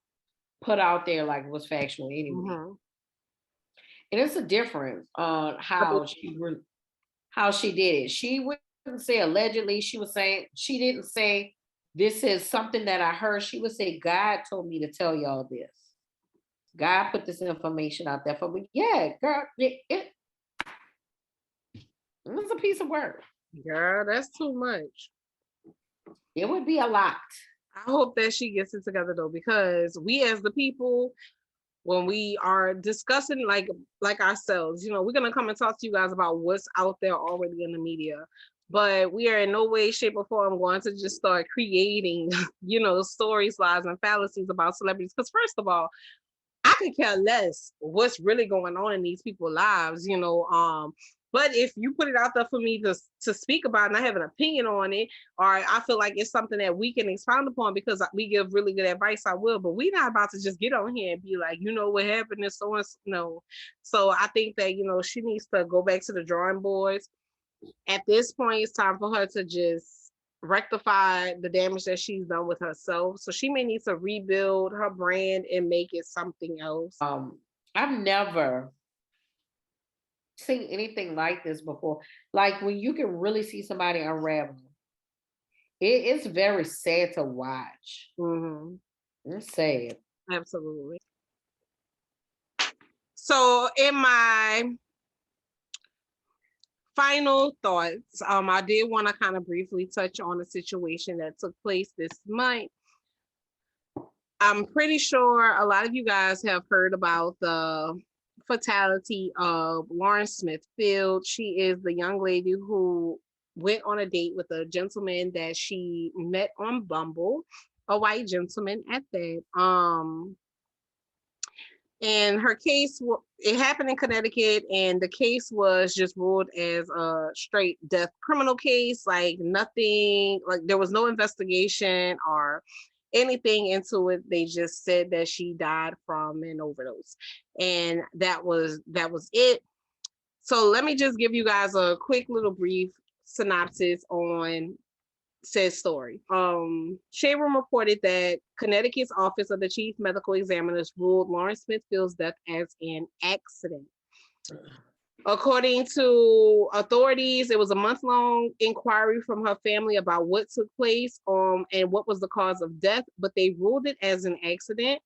put out there like it was factual anyway. Mm-hmm. And it's a difference on how she did it. She wouldn't say allegedly. She didn't say this is something that I heard. She would say, God told me to tell y'all this. God put this information out there for me. Yeah, girl, it was a piece of work. Girl, that's too much. It would be a lot. I hope that she gets it together though, because we as the people, when we are discussing like ourselves, we're going to come and talk to you guys about what's out there already in the media, but we are in no way, shape, or form going to just start creating, stories, lies, and fallacies about celebrities. Because first of all, I could care less what's really going on in these people's lives, but if you put it out there for me to speak about and I have an opinion on it, or I feel like it's something that we can expound upon because we give really good advice, I will. But we're not about to just get on here and be like, what happened and so and no. So I think that, she needs to go back to the drawing boards. At this point, it's time for her to just rectify the damage that she's done with herself. So she may need to rebuild her brand and make it something else. I've never seen anything like this before. Like when you can really see somebody unravel, it's very sad to watch. Mm-hmm. It's sad. Absolutely. So in my final thoughts, I did want to kind of briefly touch on a situation that took place this month. I'm pretty sure a lot of you guys have heard about the fatality of Lauren Smithfield. She is the young lady who went on a date with a gentleman that she met on Bumble, a white gentleman at that. And her case, it happened in Connecticut, and the case was just ruled as a straight death criminal case, like nothing, like there was no investigation or anything into it. They just said that she died from an overdose, and that was it. So let me just give you guys a quick little brief synopsis on said story. Shade Room reported that Connecticut's Office of the Chief Medical Examiners ruled Lauren Smithfield's death as an accident. According to authorities, it was a month-long inquiry from her family about what took place and what was the cause of death, but they ruled it as an accident.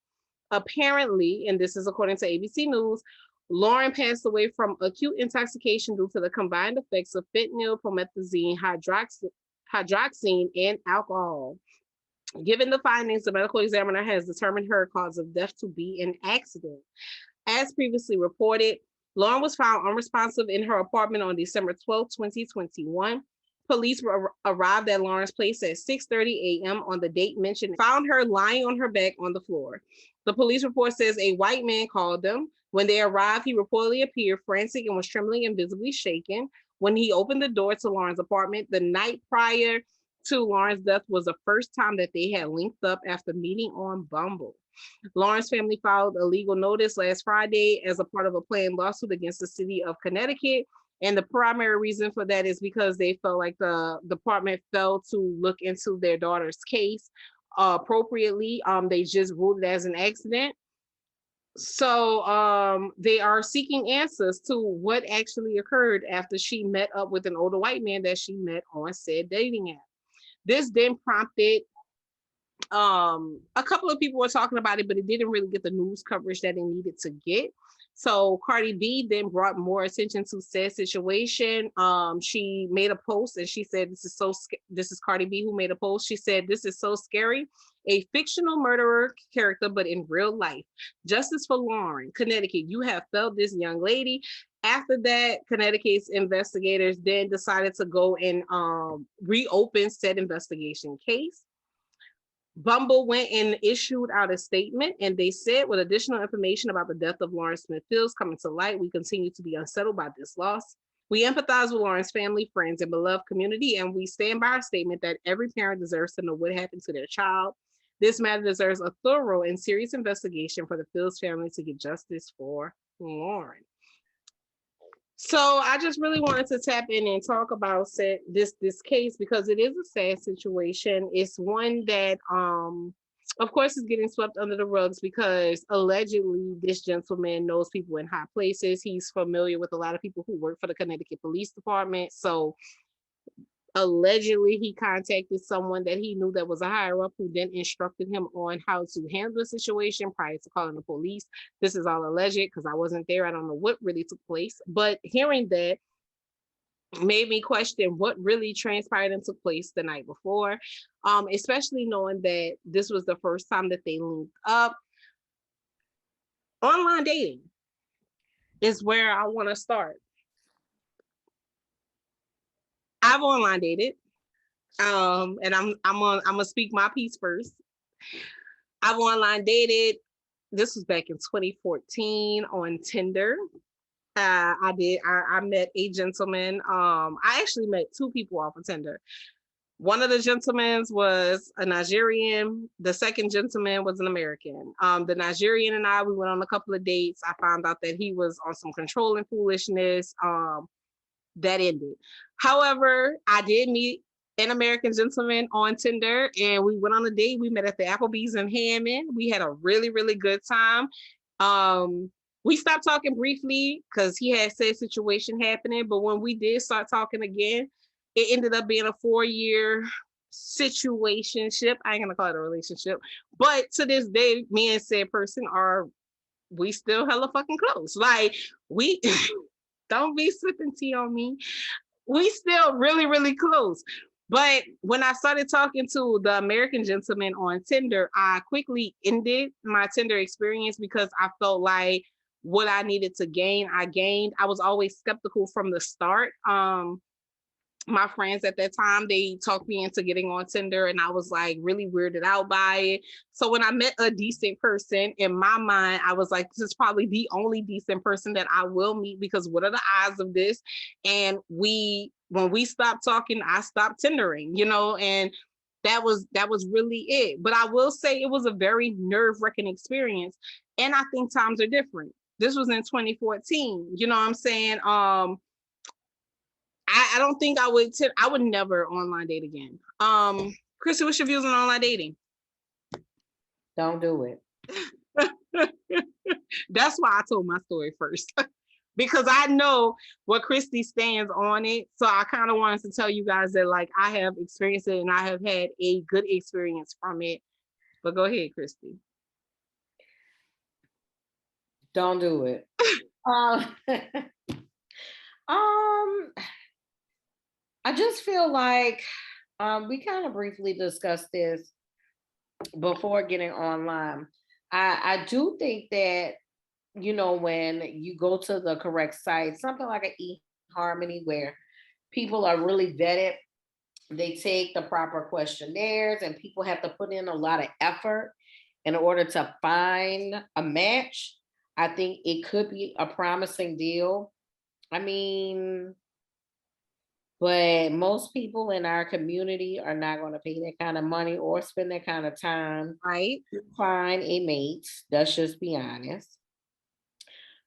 Apparently, and this is according to ABC News, Lauren passed away from acute intoxication due to the combined effects of fentanyl, promethazine, hydroxine, and alcohol. Given the findings, the medical examiner has determined her cause of death to be an accident. As previously reported, Lauren was found unresponsive in her apartment on December 12, 2021. Police arrived at Lauren's place at 6:30 a.m. on the date mentioned, found her lying on her back on the floor. The police report says a white man called them. When they arrived, he reportedly appeared frantic and was trembling and visibly shaken. When he opened the door to Lauren's apartment the night prior to Lauren's death was the first time that they had linked up after meeting on Bumble. Lauren's family filed a legal notice last Friday as a part of a planned lawsuit against the city of Connecticut. And the primary reason for that is because they felt like the department failed to look into their daughter's case appropriately. They just ruled it as an accident. So they are seeking answers to what actually occurred after she met up with an older white man that she met on said dating app. This then prompted a couple of people were talking about it, but it didn't really get the news coverage that it needed to get. So Cardi B then brought more attention to said situation. She made a post and she said, this is Cardi B who made a post. She said, "This is so scary. A fictional murderer character, but in real life. Justice for Lauren, Connecticut. You have failed this young lady." After that, Connecticut's investigators then decided to go and reopen said investigation case. Bumble went and issued out a statement, and they said, with additional information about the death of Lawrence Smith Fields coming to light, we continue to be unsettled by this loss. We empathize with Lauren's family, friends, and beloved community, and we stand by our statement that every parent deserves to know what happened to their child. This matter deserves a thorough and serious investigation for the Fields family to get justice for Lauren. So I just really wanted to tap in and talk about this case because it is a sad situation. It's one that of course is getting swept under the rugs because allegedly this gentleman knows people in high places. He's familiar with a lot of people who work for the Connecticut Police Department. So allegedly he contacted someone that he knew that was a higher up who then instructed him on how to handle the situation prior to calling the police. This is all alleged because I wasn't there. I don't know what really took place, but hearing that made me question what really transpired and took place the night before, especially knowing that this was the first time that they linked up. Online dating is where I want to start. I've online dated, and I'm gonna speak my piece first. I've online dated. This was back in 2014 on Tinder. I met a gentleman. I actually met two people off of Tinder. One of the gentlemen was a Nigerian. The second gentleman was an American. The Nigerian and we went on a couple of dates. I found out that he was on some controlling foolishness. That ended. However, I did meet an American gentleman on Tinder and we went on a date. We met at the Applebee's in Hammond. We had a really, really good time. We stopped talking briefly because he had said situation happening, but when we did start talking again, it ended up being a 4-year situationship. I ain't gonna call it a relationship, but to this day, me and said person we still hella fucking close. Like we don't be sipping tea on me. We still really, really close. But when I started talking to the American gentleman on Tinder, I quickly ended my Tinder experience because I felt like what I needed to gain, I gained. I was always skeptical from the start. My friends at that time, they talked me into getting on Tinder and I was like really weirded out by it. So when I met a decent person, in my mind, I was like, this is probably the only decent person that I will meet because what are the odds of this? And when we stopped talking, I stopped Tindering, and that was really it. But I will say it was a very nerve-wracking experience. And I think times are different. This was in 2014, you know what I'm saying? I don't think I would never online date again. Chrissy, what's your views on online dating? Don't do it. That's why I told my story first. Because I know what Christy stands on it. So I kind of wanted to tell you guys that like I have experienced it and I have had a good experience from it. But go ahead, Christy. Don't do it. Um, um, I just feel like we kind of briefly discussed this before getting online. I do think that, when you go to the correct site, something like an eHarmony where people are really vetted, they take the proper questionnaires and people have to put in a lot of effort in order to find a match. I think it could be a promising deal. I mean, but most people in our community are not going to pay that kind of money or spend that kind of time Right. to find a mate. Let's just be honest.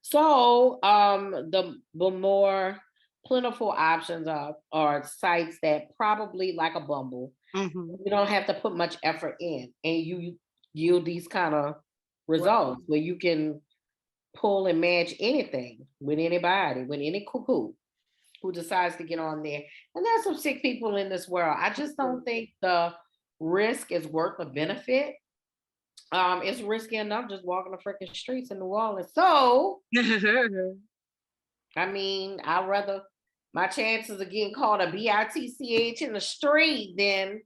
So the more plentiful options are sites that probably like a Bumble. Mm-hmm. You don't have to put much effort in, and you yield these kind of Right. results where you can pull and match anything with anybody, with any cuckoo who decides to get on there. And there's some sick people in this world. I just don't think the risk is worth the benefit. It's risky enough just walking the freaking streets in New Orleans. So, I mean, I'd rather my chances of getting called a bitch in the street than,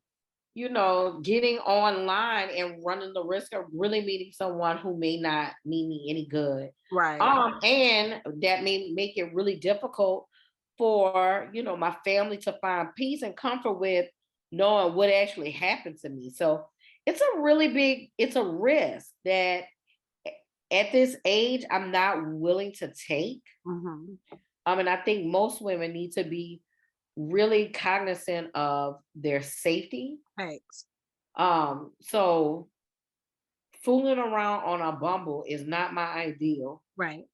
getting online and running the risk of really meeting someone who may not mean me any good. Right. And that may make it really difficult for, my family to find peace and comfort with knowing what actually happened to me. So it's a risk that at this age I'm not willing to take. Mm-hmm. And I think most women need to be really cognizant of their safety. Thanks. So fooling around on a Bumble is not my ideal. Right.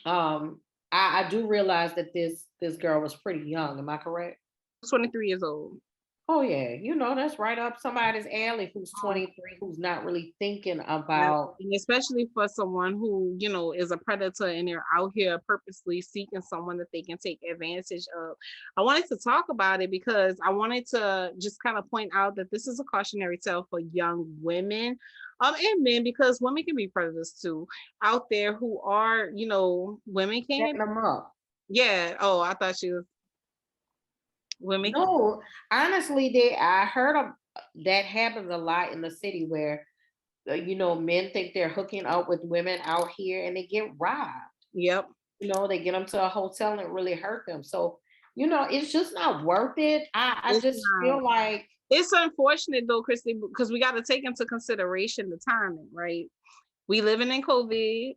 Um, I do realize that this girl was pretty young. Am I correct? 23 years old. Oh yeah, that's right up somebody's alley who's 23, who's not really thinking Yeah, about. and especially for someone who, is a predator and they're out here purposely seeking someone that they can take advantage of. I wanted to talk about it because I wanted to just kind of point out that this is a cautionary tale for young women, and men, because women can be predators too out there who are, women can. Setting them up. Yeah. Oh, I thought she was women. No, honestly, I heard of that happens a lot in the city where men think they're hooking up with women out here and they get robbed. Yep. They get them to a hotel and it really hurt them. So, it's just not worth it. I It's just not. feel like, It's unfortunate though, Christy, because we got to take into consideration the timing, right? We living in COVID.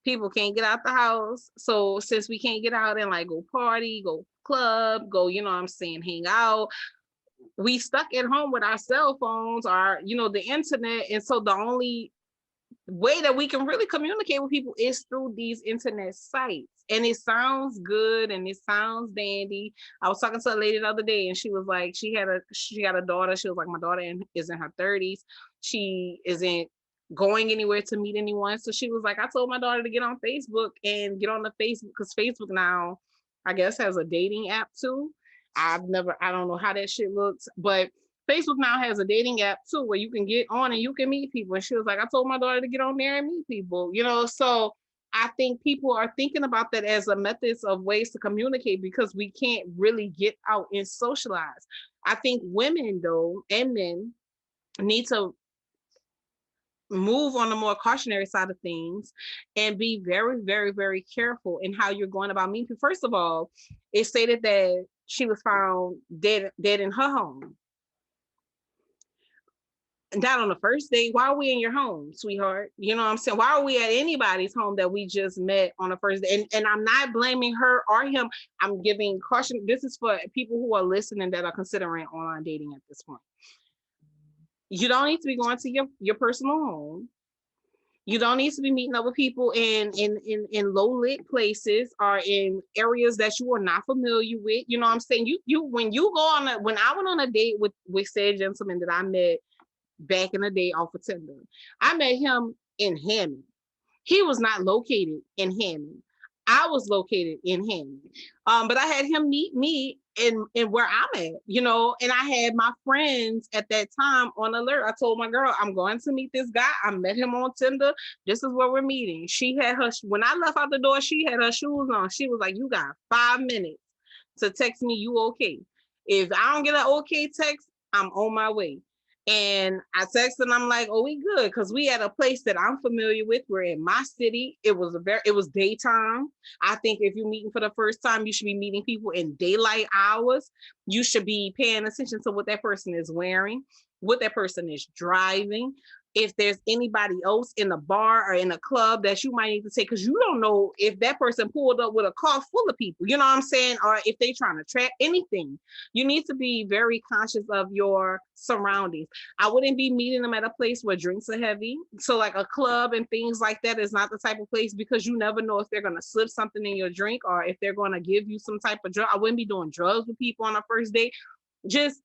People can't get out the house. So since we can't get out and like go party, go club, go, what I'm saying, hang out, we stuck at home with our cell phones, our, the internet. And so the only way that we can really communicate with people is through these internet sites. And it sounds good and it sounds dandy. I was talking to a lady the other day and she was like, she got a daughter. She was like, my daughter is in her 30s. She isn't going anywhere to meet anyone. So she was like, I told my daughter to get on Facebook and get on the Facebook, because Facebook now, I guess, has a dating app too. I don't know how that shit looks, but Facebook now has a dating app too where you can get on and you can meet people. And she was like, I told my daughter to get on there and meet people, So I think people are thinking about that as a method of ways to communicate because we can't really get out and socialize. I think women, though, and men need to move on the more cautionary side of things and be very, very, very careful in how you're going about meeting people. First of all, it stated that she was found dead in her home. Not on the first date. Why are we in your home, sweetheart? You know what I'm saying? Why are we at anybody's home that we just met on the first day? And I'm not blaming her or him. I'm giving caution. This is for people who are listening that are considering online dating at this point. You don't need to be going to your personal home. You don't need to be meeting up with people in low lit places or in areas that you are not familiar with. You know what I'm saying? You when you go on when I went on a date with said gentleman that I met back in the day off of Tinder. I met him in Hammond. He was not located in Hammond. I was located in Hammond. But I had him meet me in where I'm at, and I had my friends at that time on alert. I told my girl, I'm going to meet this guy. I met him on Tinder. This is where we're meeting. She had when I left out the door, she had her shoes on. She was like, you got 5 minutes to text me, you okay? If I don't get an okay text, I'm on my way. And I texted and I'm like, oh, we good. Cause we at a place that I'm familiar with. We're in my city. It was daytime. I think if you're meeting for the first time, you should be meeting people in daylight hours. You should be paying attention to what that person is wearing, what that person is driving. If there's anybody else in a bar or in a club that you might need to take, because you don't know if that person pulled up with a car full of people, you know what I'm saying? Or if they trying to track anything. You need to be very conscious of your surroundings. I wouldn't be meeting them at a place where drinks are heavy. So like a club and things like that is not the type of place, because you never know if they're going to slip something in your drink or if they're going to give you some type of drug. I wouldn't be doing drugs with people on a first date. Just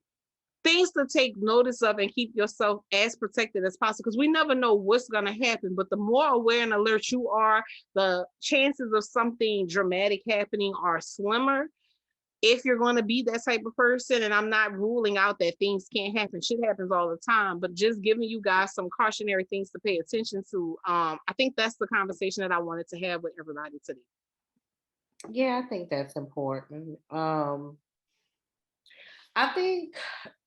things to take notice of and keep yourself as protected as possible, because we never know what's going to happen. But the more aware and alert you are, the chances of something dramatic happening are slimmer if you're going to be that type of person. And I'm not ruling out that things can't happen. Shit happens all the time, but just giving you guys some cautionary things to pay attention to. I think that's the conversation that I wanted to have with everybody today. Yeah, I think that's important. I think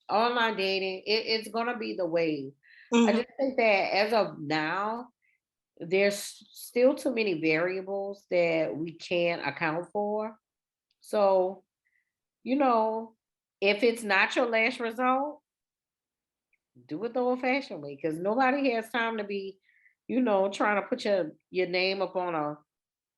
online dating, it's gonna be the wave. I Mhm. just think that as of now, there's still too many variables that we can't account for. So, you know, if it's not your last result, do it the old fashioned way, because nobody has time to be, trying to put your name up on a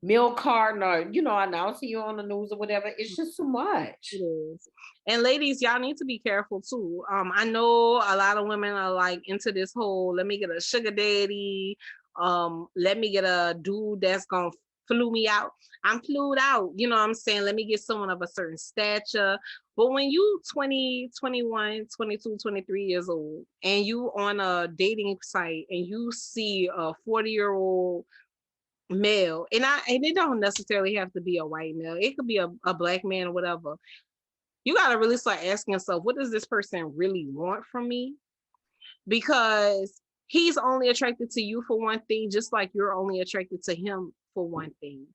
milk carton or, announcing you on the news or whatever. It's just too It much. is. And ladies, y'all need to be careful too. I know a lot of women are like into this whole let me get a sugar daddy, let me get a dude that's gonna flew me out. I'm flued out, you know what I'm saying? Let me get someone of a certain stature. But when you 20, 21, 22, 23 years old and you on a dating site and you see a 40-year-old male, and it don't necessarily have to be a white male, it could be a black man or whatever, you got to really start asking yourself, what does this person really want from me? Because he's only attracted to you for one thing, just like you're only attracted to him for one thing.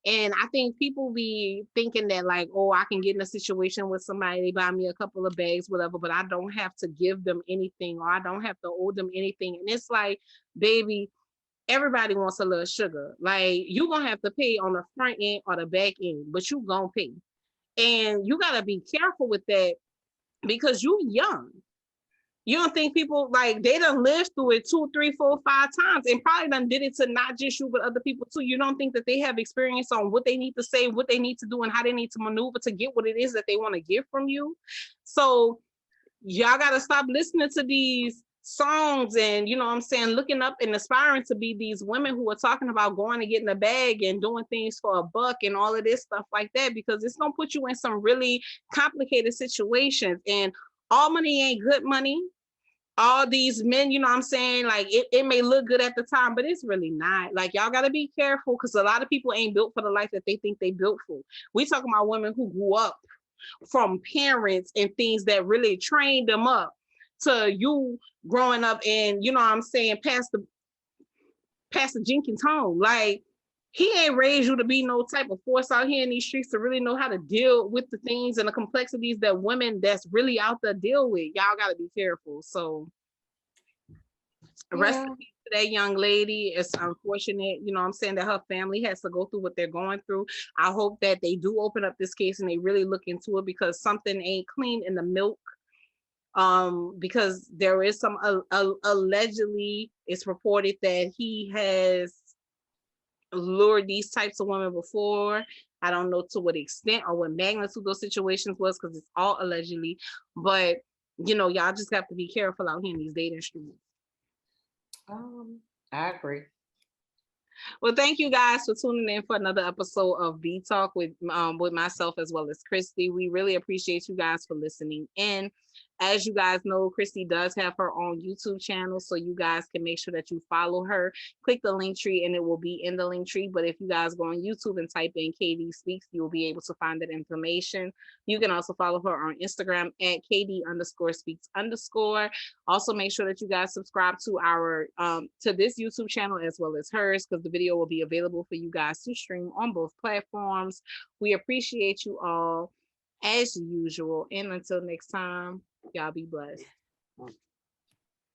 And I think people be thinking that like, oh, I can get in a situation with somebody, they buy me a couple of bags, whatever, but I don't have to give them anything or I don't have to owe them anything. And it's like, baby, everybody wants a little sugar. Like you gonna have to pay on the front end or the back end, but you gonna pay. And you gotta be careful with that because you young. You don't think people like they done lived through it 2, 3, 4, 5 times and probably done did it to not just you but other people too. You don't think that they have experience on what they need to say, what they need to do, and how they need to maneuver to get what it is that they want to get from you. So y'all gotta stop listening to these songs and you know what I'm saying, looking up and aspiring to be these women who are talking about going and getting a bag and doing things for a buck and all of this stuff like that, because it's gonna put you in some really complicated situations. And all money ain't good money. All these men, you know what I'm saying, like it may look good at the time, but it's really not. Like y'all got to be careful because a lot of people ain't built for the life that they think they built for. We talking about women who grew up from parents and things that really trained them up to you growing up and you know what I'm saying, Pastor Jenkins home. Like he ain't raised you to be no type of force out here in these streets to really know how to deal with the things and the complexities that women that's really out there deal with. Y'all got to be careful. So rest Yeah. in peace to that young lady. It's unfortunate, you know what I'm saying, that her family has to go through what they're going through. I hope that they do open up this case and they really look into it because something ain't clean in the milk. Because there is some allegedly it's reported that he has lured these types of women before. I don't know to what extent or what magnitude those situations was because it's all allegedly. But you know, y'all just have to be careful out here in these dating streets. I agree. Well, thank you guys for tuning in for another episode of B Talk with myself as well as Christy. We really appreciate you guys for listening in. As you guys know, Christy does have her own YouTube channel, so you guys can make sure that you follow her. Click the link tree and it will be in the link tree. But if you guys go on YouTube and type in KD Speaks, you will be able to find that information. You can also follow her on Instagram at KD_speaks_. Also, make sure that you guys subscribe to our to this YouTube channel as well as hers, because the video will be available for you guys to stream on both platforms. We appreciate you all as usual. And until next time, y'all be blessed.